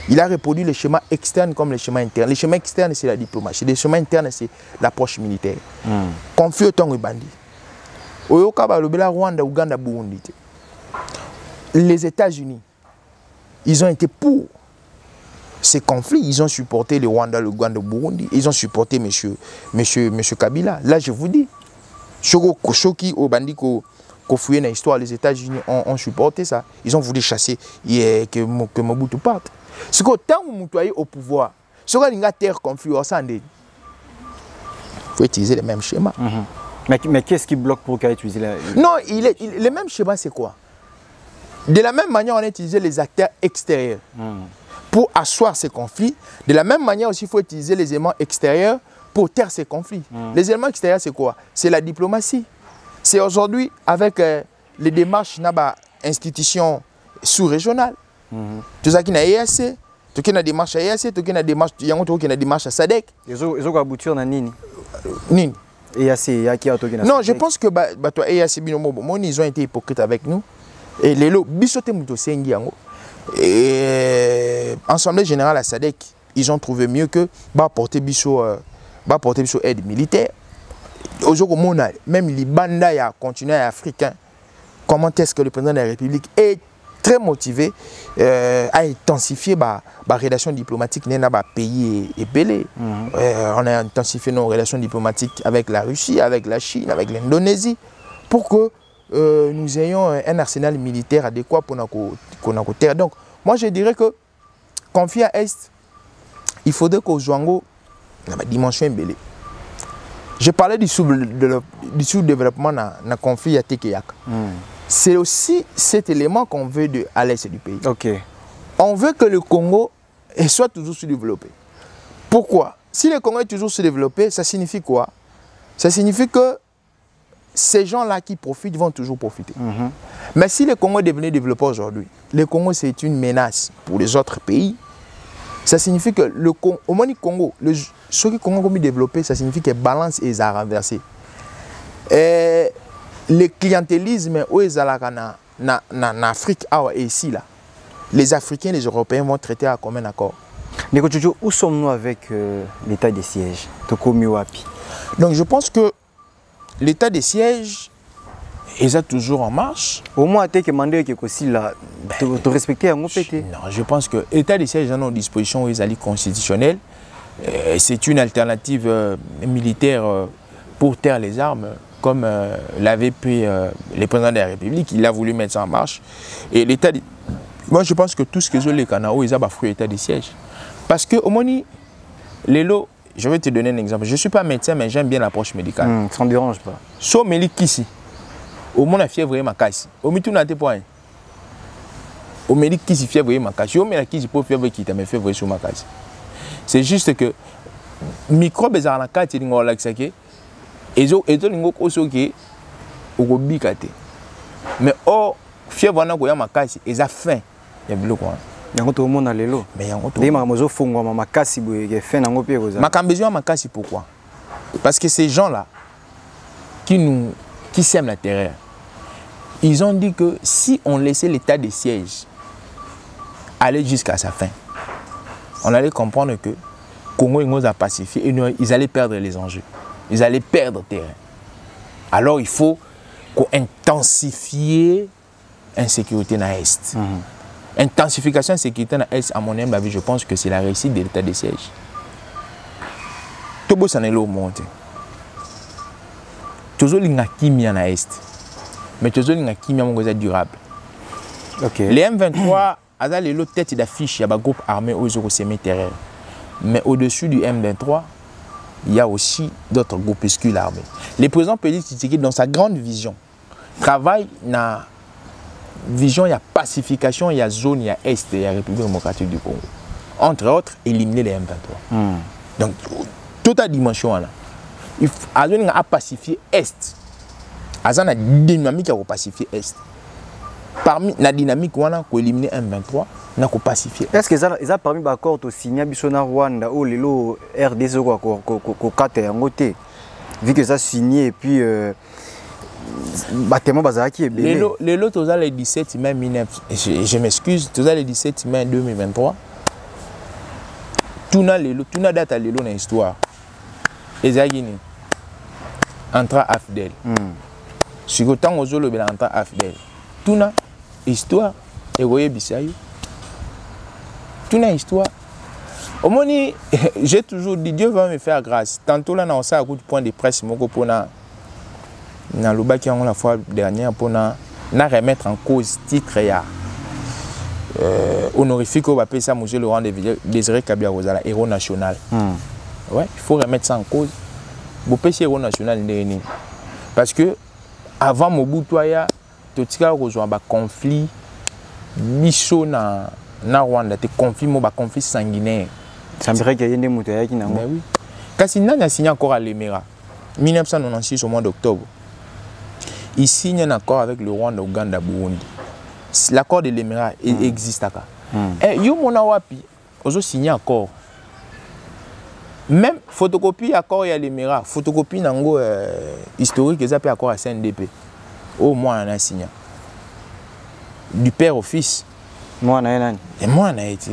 Il a reproduit les schémas externes comme les schémas internes. Les schémas externes, c'est la diplomatie. Les schémas internes, c'est l'approche militaire. Conflit autant que bandit. Au Rwanda, Ouganda, Burundi. Les États-Unis, ils ont été pour ces conflits. Ils ont supporté le Rwanda, le Ouganda, le Burundi. Ils ont supporté M. Kabila. Là, je vous dis, Choki au bandit qu'on fouillait dans l'histoire, les États-Unis ont supporté ça. Ils ont voulu chasser que Mobutu parte. C'est que tant que vous êtes au pouvoir, si vous avez une terre conflit, il faut utiliser le même schéma. Mais qu'est-ce qui bloque pour qu'il utilise Non, le même schéma, c'est quoi? De la même manière, on a utilisé les acteurs extérieurs pour asseoir ces conflits. De la même manière aussi, il faut utiliser les éléments extérieurs pour taire ces conflits. Les éléments extérieurs, c'est quoi? C'est la diplomatie. C'est aujourd'hui, avec les démarches institutions sous-régionales, tout ça qui n'a EAC, tout qui n'a démarche à EAC, tout qui n'a démarche à SADC. Ils ont abouti en Nini. Nini. Non, je pense que EAC, ils ont été hypocrites avec nous. Et les lots, Assemblée générale à SADC, ils ont trouvé mieux que porter aide militaire. Aujourd'hui, même les bandas continent africain, comment est-ce que le président de la République est très motivé à intensifier la relation diplomatique dans les pays et belé. On a intensifié nos relations diplomatiques avec la Russie, avec la Chine, avec l'Indonésie, pour que nous ayons un arsenal militaire adéquat pour notre terre. Donc, moi je dirais que, conflit à Est, il faudrait qu'au Zouango, la dimension belé. Je parlais du sous-développement dans le conflit à Tekeyak. C'est aussi cet élément qu'on veut à l'est du pays. On veut que le Congo soit toujours sous-développé. Pourquoi? Si le Congo est toujours sous-développé, ça signifie quoi? Ça signifie que ces gens-là qui profitent vont toujours profiter. Mais si le Congo est devenu développé aujourd'hui, le Congo c'est une menace pour les autres pays. Ça signifie que au moins du Congo, ce que le Congo a développé, ça signifie que la balance est renversée. Le clientélisme en Afrique et ici, là, les Africains et les Européens vont traiter à commun accord. Neko Jojo, où sommes-nous avec l'état des sièges? Donc je pense que l'état des sièges est toujours en marche. Au moins, tu as demandé que aussi là, tu respecter un pété. Non, je pense que l'état des sièges est en disposition aux alliés constitutionnels. C'est une alternative militaire pour taire les armes, comme l'avait pris le président de la République. Il a voulu mettre ça en marche. Et l'état, moi je pense que tout ce que les Canao, ils ont fruit l'état des sièges. Parce que au moins, les lots, je vais te donner un exemple. Je ne suis pas médecin, mais j'aime bien l'approche médicale. Ça ne me dérange pas. So Mélik ici. Au moins la fièvre est ma casse. Au milieu de point. Au Mélik qui si fièvre est ma casse. Au Mélik qui si fièvre qui t'a mis fièvre sur ma casse. C'est juste que microbes sont en carte, ils ont l'accès. Et ils ont aussi que au bicate. Mais oh fièvre na ko ya ma casse, ils ont faim. Il y a beaucoup. Yango to mona lelo. Mais yango to. Des mamozo fongwa makasi boye faim nango pe koza. Makambezo makasi pourquoi? Parce que ces gens là qui sèment la terreur. Ils ont dit que si on laissait l'état des sièges aller jusqu'à sa fin, on allait comprendre que Congo nous a pacifié et ils allaient perdre les enjeux. Ils allaient perdre terrain. Alors il faut qu'on intensifie l'insécurité dans l'Est. Intensification de l'insécurité dans l'Est, à mon humble avis, je pense que c'est la réussite de l'état des sièges. Tout ça n'est pas au monde. Tout ça n'est pas dans l'Est. Mais tout ça n'est pas durable. Les M23, ils ont les têtes d'affiche, il y a un groupe armé où ils ont semé terrain. Mais au-dessus du M23, il y a aussi d'autres groupuscules armés. Le président Félix Tshisekedi, dans sa grande vision, travaille dans la vision, il y a pacification, il y a zone, il y a Est, il y a République démocratique du Congo. Entre autres, éliminer les M23. Donc, toute la dimension là. Il faut pacifier Est. Il y a une dynamique pour pacifier Est. Parmi la dynamique, on a éliminer M23, on a pacifier. Est-ce que ils ont parmi l'accord au signé à Rwanda ou les lots RDC ou 4 vu que ça a signé et puis bâtiment Bazaki est les lots, les 17 mai 19, je m'excuse, les 17 mai 2023, tout na date à l'élo dans l'histoire. Les Aguini, entre Afdel. Si vous avez un peu entre Afdel, tout na histoire, et vous voyez Bissaï. Tout na histoire. Au moins, j'ai toujours dit, Dieu va me faire grâce. Tantôt là, on a un coup de point de presse, pour na le bac qui la fois dernière pour na remettre en cause titre ya honorifique au appeler ça Monsieur Laurent Désiré Kabila Rosala héros national. Ouais, il faut remettre ça en cause. Vous pêchez héros national parce que avant Mobutu ya totika rejoindre ba conflit biso na Rwanda te conflit sanguinaire. Ça me dirait qu'il y a des moutons qui n'ont pas. Oui. Kassina a signé encore à l'Émirat 1996 au mois d'octobre. Il signe un accord avec le Rwanda, Ouganda, Burundi. L'accord de l'Émirat existe à quoi. Et yo mona wapi, ozo signé un accord. Même photocopie accord à l'Émirat, photocopie nango historique, ils appellent accord à CNDP. Au moins on a signé. Du père au fils. Moi on a et moi on a été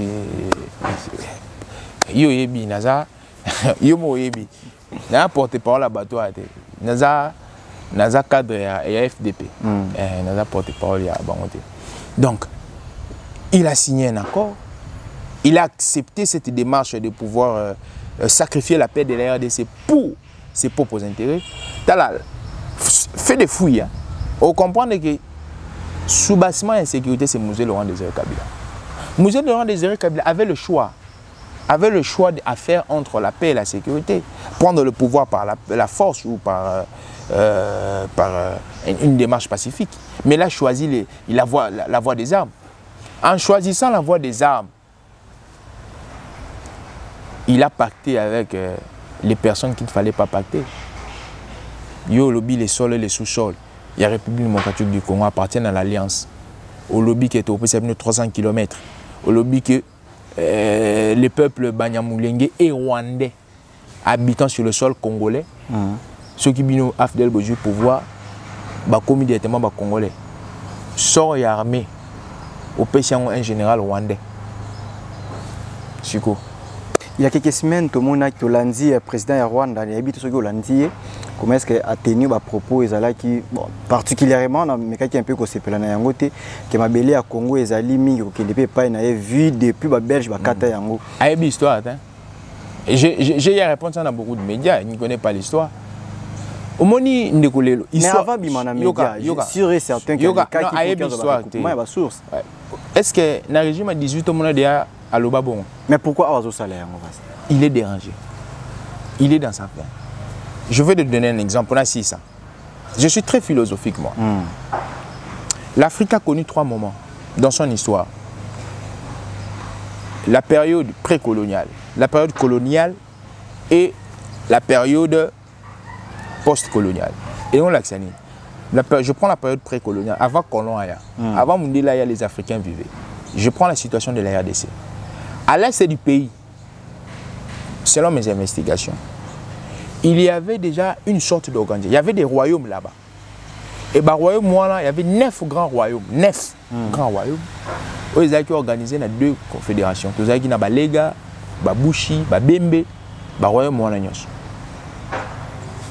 yo yebi naza yo mo yebi na porte-parole à bateau à naza cadre et FDP naza porte-parole à Bangote. Donc il a signé un accord, il a accepté cette démarche de pouvoir sacrifier la paix de la RDC pour ses propres intérêts. Talal fait des fouilles. Hein. On comprend que sous-bassement insécurité, c'est Musée Laurent Désiré Kabila. Musée Laurent Désiré Kabila avait le choix à faire entre la paix et la sécurité, prendre le pouvoir par la force ou par une démarche pacifique. Mais il a choisi la voie des armes. En choisissant la voie des armes, il a pacté avec les personnes qu'il ne fallait pas pacter. Yo lobby les sols et les sous-sols. La République démocratique du Congo appartient à l'Alliance. Au lobby qui est au plus de 300 km. Au lobby que les peuples Banyamulenge et Rwandais habitant sur le sol congolais, ceux qui bino Afdel Boju pouvoir, commis directement Congolais, sort et armé au pays un général rwandais. Chico. Il y a quelques semaines, tout le monde a dit que le président de Rwanda, il habite sur le Hollandi. Comment est-ce qu'il a tenu à propos qui, bon, particulièrement, mais qui un peu que c'est que ma belle à Congo et Zali Mingi qui ne peut pas vu depuis la Belge à Kata Yango. Ah, il y a une histoire. J'ai répondu à beaucoup de médias, ils ne connaissent pas l'histoire. Au moins, mais avant Bimana média, sûr et certain que les source. Est-ce que dans le régime à 18 ans, à l'Obabon? Mais pourquoi avoir ce salaire? Il est dérangé. Il est dans sa peine. Je vais te donner un exemple. On a 6 ans. Je suis très philosophique, moi. L'Afrique a connu 3 moments dans son histoire. La période précoloniale, la période coloniale et la période post-coloniale. Et on l'accentue. Je prends la période précoloniale, avant Colon Aya. Avant Mundela, les Africains vivaient. Je prends la situation de la RDC. À l'est du pays, selon mes investigations, il y avait déjà une sorte d'organisation. Il y avait des royaumes là-bas. Et par royaume, moi, il y avait 9 grands royaumes. 9 grands royaumes. Ils ont organisé dans 2 confédérations. Ils ont organisé Balega, Babouchi, Babembe, royaume moi.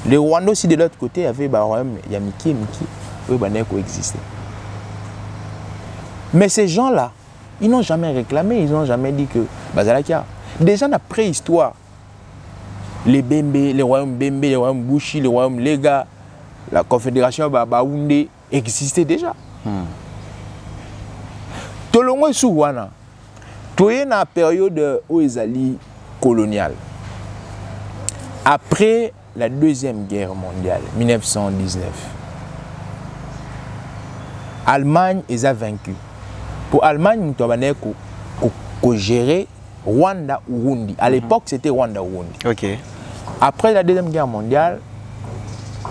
Les Rwandais aussi de l'autre côté avaient le royaume Yamiki et Miki. Eux, ils coexistaient. Mais ces gens-là, ils n'ont jamais réclamé, ils n'ont jamais dit que Bazalakia. Déjà dans la préhistoire, les Bembe, les royaumes Bembe, les royaumes Bouchi, les royaumes Lega, la confédération Baoundé existaient déjà. Tolongo et Souwana, tout est dans la période où ils allaient coloniale. Après la Deuxième Guerre mondiale, 1919, l'Allemagne les a vaincus. Pour l'Allemagne, nous avons géré Rwanda Urundi. À l'époque, c'était Rwanda Urundi. Okay. Après la Deuxième Guerre mondiale,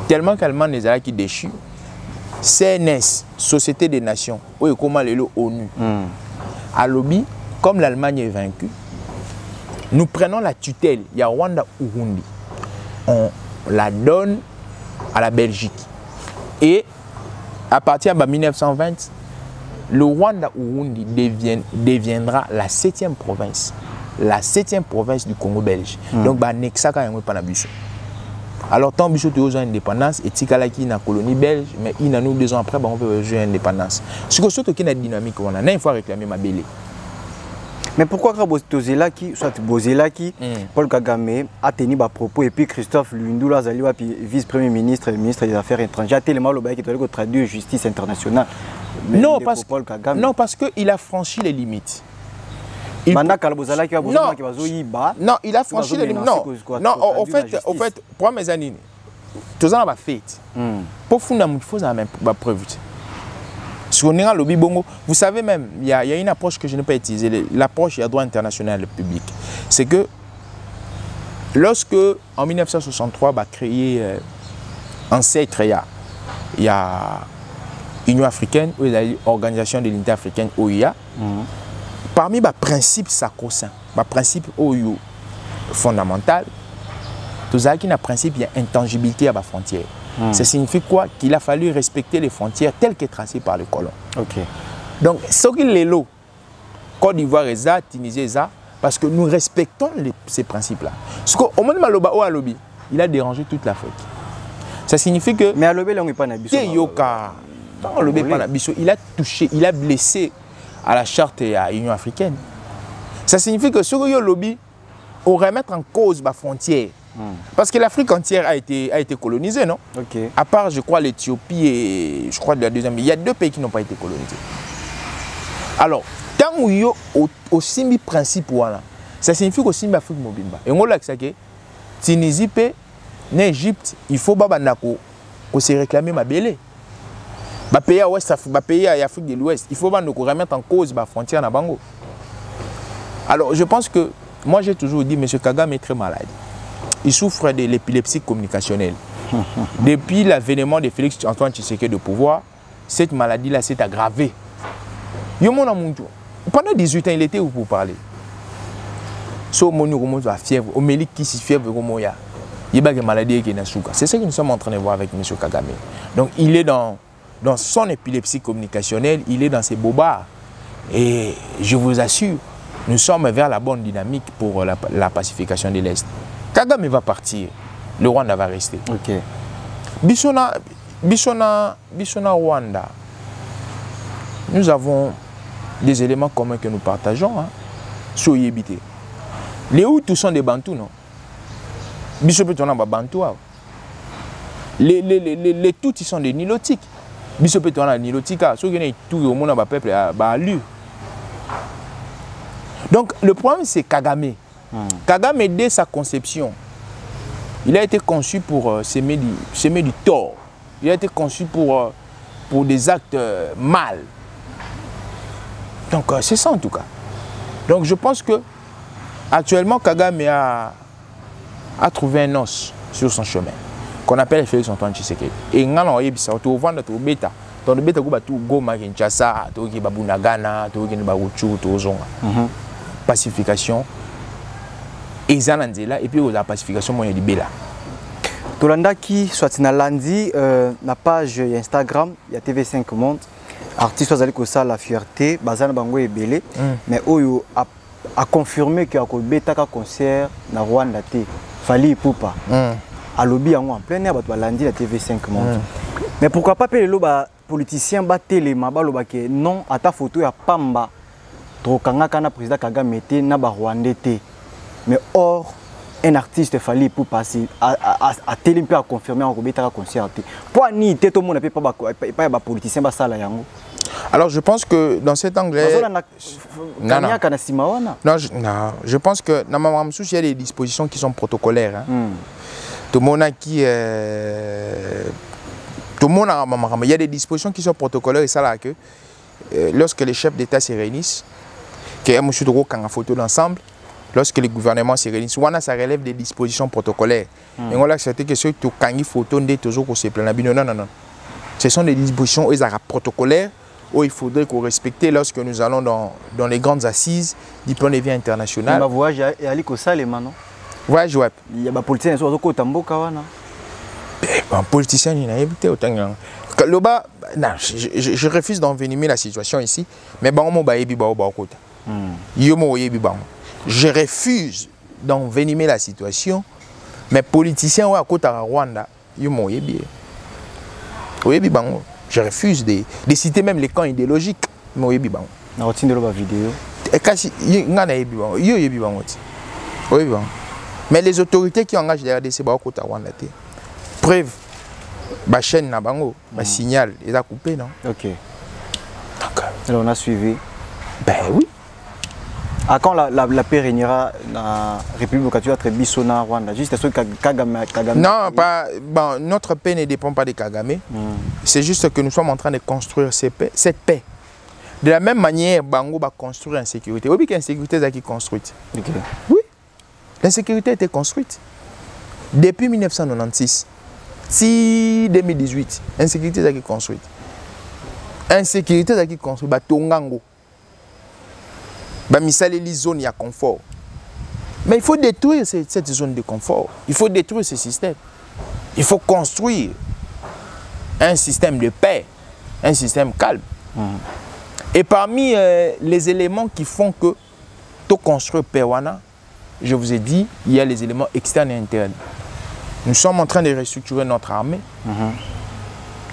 tellement qu'Allemagne les a déchus, CNS, Société des Nations, ou comment l'ONU, à lobby, comme l'Allemagne est vaincue, nous prenons la tutelle, il y a Rwanda Urundi. On la donne à la Belgique. Et à partir de 1920, le Rwanda Urundi deviendra la 7e province. La 7e province du Congo belge. Donc, Nexa quand même pas na biso. Alors, tant biso tu as indépendance, et Tikalaki na colonie belge, mais il y a 2 ans après, on peut jouer indépendance. Ce que surtout qui est dynamique, on a il faut réclamer ma belle. Mais pourquoi Bozélaki, soit Bozélaki, Paul Kagame a tenu à propos et puis Christophe Lundula Zaliwa, vice-premier ministre et ministre des Affaires étrangères, a tellement le bail qui doit traduire justice internationale. Non, parce qu'il a franchi les limites. Non, il a franchi les limites. Non, en fait, pour mes années, tout ça va faire. Pour fonder il faut la preuve. Vous savez même, il y a une approche que je n'ai pas utilisée, l'approche du droit international public. C'est que lorsque, en 1963, on a créé ancêtre, il y a l'Union africaine, ou l'Organisation de l'unité africaine, OUA, parmi les principes sacro-saints, les principes fondamentaux, tout a un principe d'intangibilité à la frontière. Ça signifie quoi? Qu'il a fallu respecter les frontières telles que tracées par les colons. Okay. Donc, ce qui est là, Côte d'Ivoire et ça, Tunisie et ça, parce que nous respectons ces principes-là. Parce qu'au moment de Alobi, il a dérangé toute l'Afrique. Ça signifie que... Mais Alobi, il n'est pas nabiso. Il a touché, il a blessé à la charte et à l'Union africaine. Ça signifie que ce que Alobi, on remettre en cause la frontière. Parce que l'Afrique entière a été colonisée, non? Okay. À part, je crois, l'Éthiopie et je crois de la deuxième. Il y a 2 pays qui n'ont pas été colonisés. Alors, tant qu'il y a au simbi principe, ça signifie qu'au simbi Afrique mobile. Et on l'a dit, Tunisie, l'Égypte, il faut que se réclamer ma belle. Les pays à l'Ouest, les pays à l'Afrique de l'Ouest, il faut remettre en cause la frontière à Bango. Alors, je pense que, moi j'ai toujours dit, M. Kagame est très malade. Il souffre de l'épilepsie communicationnelle. Depuis l'avènement de Félix Antoine Tshisekedi de pouvoir, cette maladie-là s'est aggravée. Pendant 18 ans, il était où pour parler? C'est la fièvre, au Mélik qui s'y fièvre, il y a une maladie qui est dans c'est ça que nous sommes en train de voir avec M. Kagame. Donc il est dans son épilepsie communicationnelle, il est dans ses bobards. Et je vous assure, nous sommes vers la bonne dynamique pour la pacification de l'Est. Kagame va partir, le Rwanda va rester. Ok. Bissona Rwanda, nous avons des éléments communs que nous partageons. Hein, sur Yébité. Les Hutus sont des Bantous, non? Bissopetona Bantou. Les Tutsis sont des Nilotiques. Bissopetona Nilotika. Ceux qui sont tout au monde, peuple à lui. Donc le problème c'est Kagame. Kagame, dès sa conception, il a été conçu pour s'aimer du tort. Il a été conçu pour des actes mal. Donc c'est ça en tout cas. Donc je pense que actuellement Kagame a trouvé un os sur son chemin qu'on appelle Félix Antoine Tshisekedi. Et on a eu ça, on a vu bêta. Dans le bêta, on a vu Goma, Kinshasa, on a vu Bunagana, on a vu Baruchu, pacification. Et puis la pacification, moi, il y a du Bela. Tolanda qui soit na lundi, la page Instagram, il y a TV5 Monde. Artiste Azali Kosa la fierté, Bazana Bango et Belé, mais Oyo a confirmé qu'il y a un bêta concert na Rwanda té. Fali Poupa. À lobby en plein air, bah lundi la TV5 Monde. Mais pourquoi pas les politiciens battent les mabalo que non à ta photo ya Pamba. Trop kanga kana président Kagame té na ba Rwanda té. Mais or un artiste Fali Poupa a télé a confirmé en bêta concert té. Pour ni té tout le monde pas ba politicien ba sala yango. Alors je pense que dans cet anglais... Non, je pense que dans ma il y a des dispositions qui sont protocolaires. Tout le monde il y a des dispositions qui sont protocolaires et ça là que lorsque les chefs d'État se réunissent, qu'il y a un photo d'ensemble, lorsque les gouvernements se réunissent, ça relève des dispositions protocolaires. Et on a accepté que ceux qui ont une photo de toujours qu'on se plaint. Non. Ce sont des dispositions protocolaires où il faudrait qu'on respecte lorsque nous allons dans les grandes assises du plan de vie international. Le voyage est allé comme ça, les manos. Voyage, ouais. Il y a des politiciens qui sont au Tamboka. Les politiciens, il y a des autant. Je refuse d'envenimer la situation ici, mais je refuse d'envenimer la situation, mais politiciens à côté de Rwanda, je refuse de citer même les camps idéologiques. Mais les autorités qui engagent les RDC, preuve, la chaîne na bango, le signal, ils ont coupé, non? Ok. Alors on a suivi. Ben oui. À quand la paix régnera dans la République démocratique entre Bissona et Rwanda? Juste ce que Kagame. Non, pas, bon, notre paix ne dépend pas de Kagame. C'est juste que nous sommes en train de construire cette paix. De la même manière, Bango va construire l'insécurité. Oui, l'insécurité est construite. Okay. Oui, l'insécurité a été construite. Depuis 1996, si 2018, l'insécurité est construite. L'insécurité est construite. Tongango. Les zones de confort. Mais il faut détruire cette zone de confort. Il faut détruire ce système. Il faut construire un système de paix, un système calme. Et parmi les éléments qui font que tout construire Pewana, je vous ai dit, il y a les éléments externes et internes. Nous sommes en train de restructurer notre armée.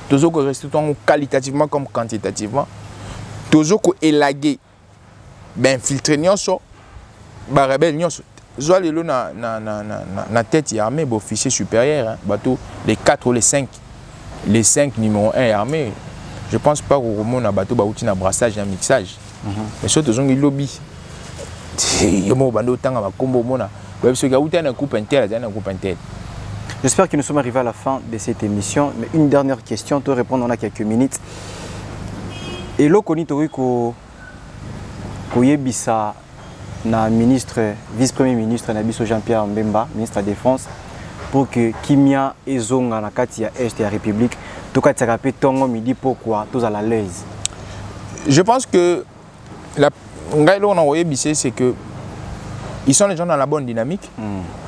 Toujours que restructurons qualitativement comme quantitativement. Toujours que élaguer. Ben filtrer nyonso ba rebelle nyonso zo lelo na tête armée officier supérieur bateau les 4 ou les 5 numéro 1 armée. Je pense pas au moment na bateau ba outi na brassage et mixage. Mais surtout zongi lobby yomo bando tanga ba kombo mona ba biso ga outa na coupe interne na coupe interne. J'espère que nous sommes arrivés à la fin de cette émission, mais une dernière question te répondre on a quelques minutes. Et lo koni toriko Koyebisa na ministre, vice-premier ministre Nabiso Jean-Pierre Mbemba, ministre de la Défense, pour que Kimia et Zonga na kati ya Est de la République, tout cas tirape tongo midi pourquoi tous à la l'aise. Je pense que la ngailo na oyebisa c'est que ils sont les gens dans la bonne dynamique.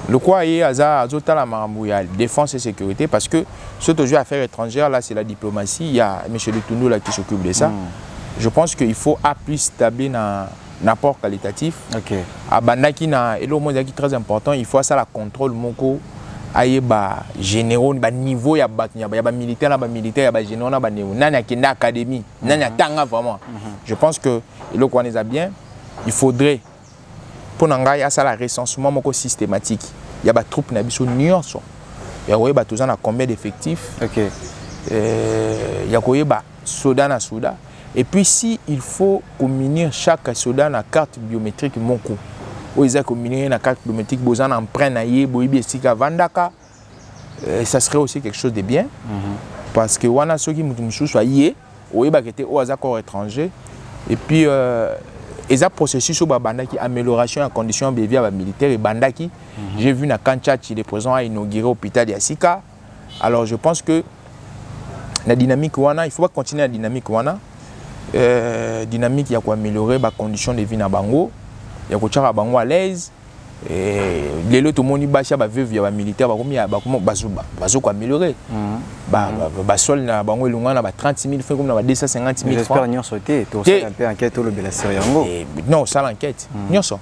Le quoi est à Zotala Maramouya, défense et sécurité, parce que ce que je vais affaires étrangères là c'est la diplomatie. Il y a M. Lutundu là qui s'occupe de ça. Je pense qu'il faut plus établir apport qualitatif. Abandaki na et le mot qui très important, il faut ça la contrôle moko aye ba généraux ba niveau ya ba militaire na ba militaire ya ba généraux na ba niveau nani ki na académie nani tanga vraiment. Je pense que le quoi les a bien, il faudrait pour nanga ça la recensement moko systématique. Il y a ba troupe na biso nyonso. Ya koye ba tozana combien d'effectifs. Ya koye ba soda na soda. Et puis si il faut communier chaque soldat na carte biométrique mon coup. Ou ils ont communié na carte biométrique bozan empreinte na ye boibi esika vandaka. Ça serait aussi quelque chose de bien. Parce que wana soki mutu mususu aye ou ba kete au accord étranger et puis les processus au bandaki amélioration en conditions de vie militaire et bandaki. J'ai vu na Kanchachi le président a inauguré l'hôpital de Sika. Alors je pense que la dynamique wana, il faut pas continuer la dynamique wana. Dynamique il y a quoi améliorer les conditions de vie na bango, il y a quoi tchara bango à l'aise et les autres tout le monde bâche ba veuve ya militaire ba comme ya ba comment bazo quoi améliorer ba sol na bango elunga na ba 30 000 francs comme na ba 250 000 francs. J'espère n'y sauter to ça un peu enquête au le bela yango. Non, ça l'enquête. Nyonso.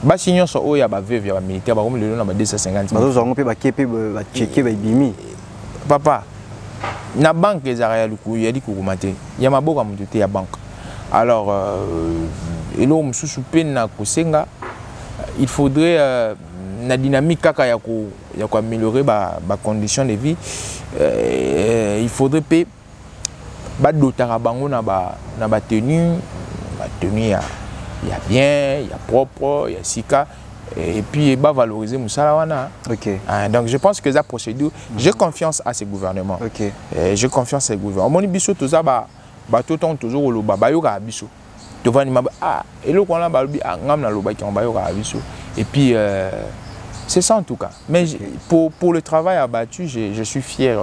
Ba si nyonso o ya ba veuve ya militaire ba comme le na ba 250 000. Bazo zango pe ba kepe ba checker ba bimi. Papa na banque les arrêts luku yali kukumate ya maboka mututé ya banque alors elo mususu pe na kosenga il faudrait na dynamique kaka ya ko améliorer ba conditions de vie il faudrait pe ba dotara bango na ba tenue ya bien ya propre ya sika et puis va valoriser Moussala wana. Donc je pense que la procédure, j'ai confiance à ces gouvernements. J'ai confiance à ces gouvernements. Mon biso tout ça ba tout temps toujours le baba yoka biso. Tu vois ni ah et le qu'on a ba ngam na loba qui on ba yoka biso. Et puis c'est ça en tout cas. Mais pour le travail abattu, je suis fier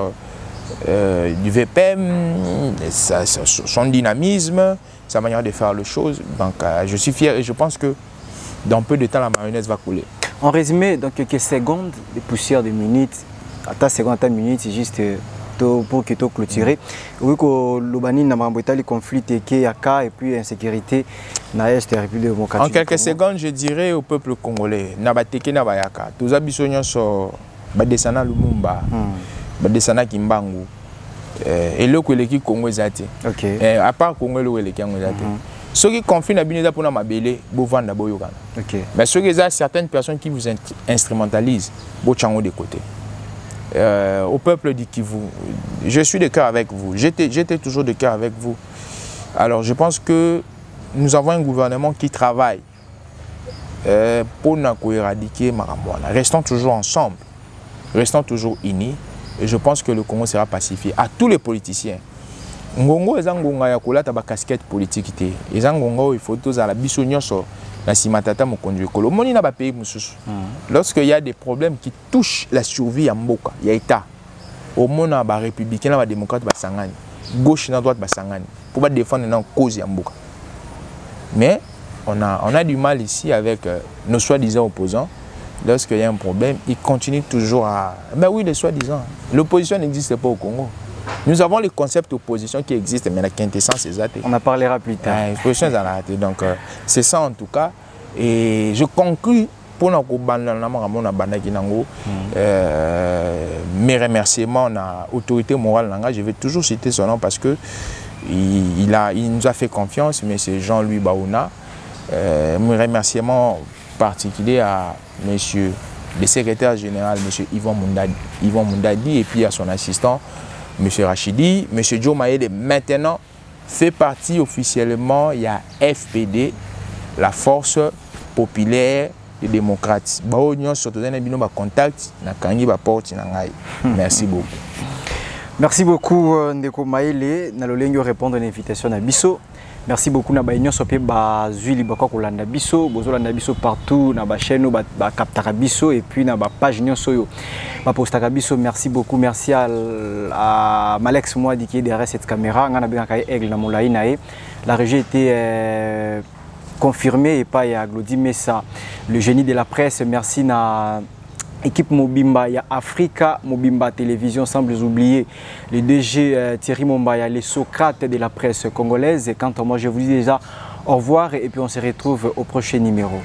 du VPM, son dynamisme, sa manière de faire les choses. Donc je suis fier et je pense que dans peu de temps, la mayonnaise va couler. En résumé, dans quelques secondes, des poussières de minutes, à ta seconde, à minute, c'est juste pour que tu clôturer. Oui, que l'Obani n'a pas le conflit et puis insécurité dans l'Est de la République démocratique. En quelques secondes, je dirais au peuple congolais, Nabateke Nabayaka, tous les habitants sont Badesana Lumumba, Badesana Kimbangu, et le Kweleki Congo Zati. À part Congo, le Kweleki Congo Zati. Ceux qui confient la bineta pour ma bélé, bovanda boyogan. Mais ceux qui ont certaines personnes qui vous instrumentalisent, bochango de côté. Au peuple dit Kivu, je suis de cœur avec vous. J'étais toujours de cœur avec vous. Alors je pense que nous avons un gouvernement qui travaille pour nous éradiquer Maramouana. Restons toujours ensemble, restons toujours unis. Et je pense que le Congo sera pacifié. À tous les politiciens. Ngongo ezangonga ya kolata ba casquette politique té. Ezangongo il faut tous à la biso nyonso na simatata mo kondu ekolo. Moni na ba pays mususu. Lorsque il y a des problèmes qui touchent la survie ya mboka, ya état. Au mona ba républicain na ba démocrate ba sangani. Gauche na droite ba sangani pour ba défendre na cause ya mboka. Mais on a du mal ici avec nos soi-disant opposants. Lorsqu'il y a un problème, ils continuent toujours à... Ben oui, les soi-disant. L'opposition n'existe pas au Congo. Nous avons les concepts d'opposition qui existent, mais la quintessence est zatée. On en parlera plus tard. L'opposition est ratée. Donc, c'est ça en tout cas. Et je conclus pour mes remerciements à l'autorité morale. Je vais toujours citer son nom parce que il nous a fait confiance, mais c'est Jean-Louis Baouna. Mes remerciements particuliers à monsieur le secrétaire général, monsieur Yvon Mundadi, et puis à son assistant, monsieur Rachidi. Monsieur Joe Maïde maintenant fait partie officiellement, il y a FPD, la Force Populaire des Démocrates. Merci beaucoup. Merci beaucoup Ndeko Maïle. Nous allons répondre à l'invitation à Bisso. Merci beaucoup na baïnyo sopé ba zuili bako kolanda biso bozolanda biso partout na ba chaîne ba captara biso et puis na ba page nyonso yo ba postaka biso. Merci beaucoup, merci à Malex Moadi qui est derrière cette caméra ngana bien kay aigle na molai nae. La régie était confirmée et pas ya Glody Messa, le génie de la presse. Merci na équipe Mobimba, il y a Africa Mobimba Télévision, sans vous oublier le DG Thierry Mombaya, les Socrates de la presse congolaise. Et quant à moi, je vous dis déjà au revoir et puis on se retrouve au prochain numéro.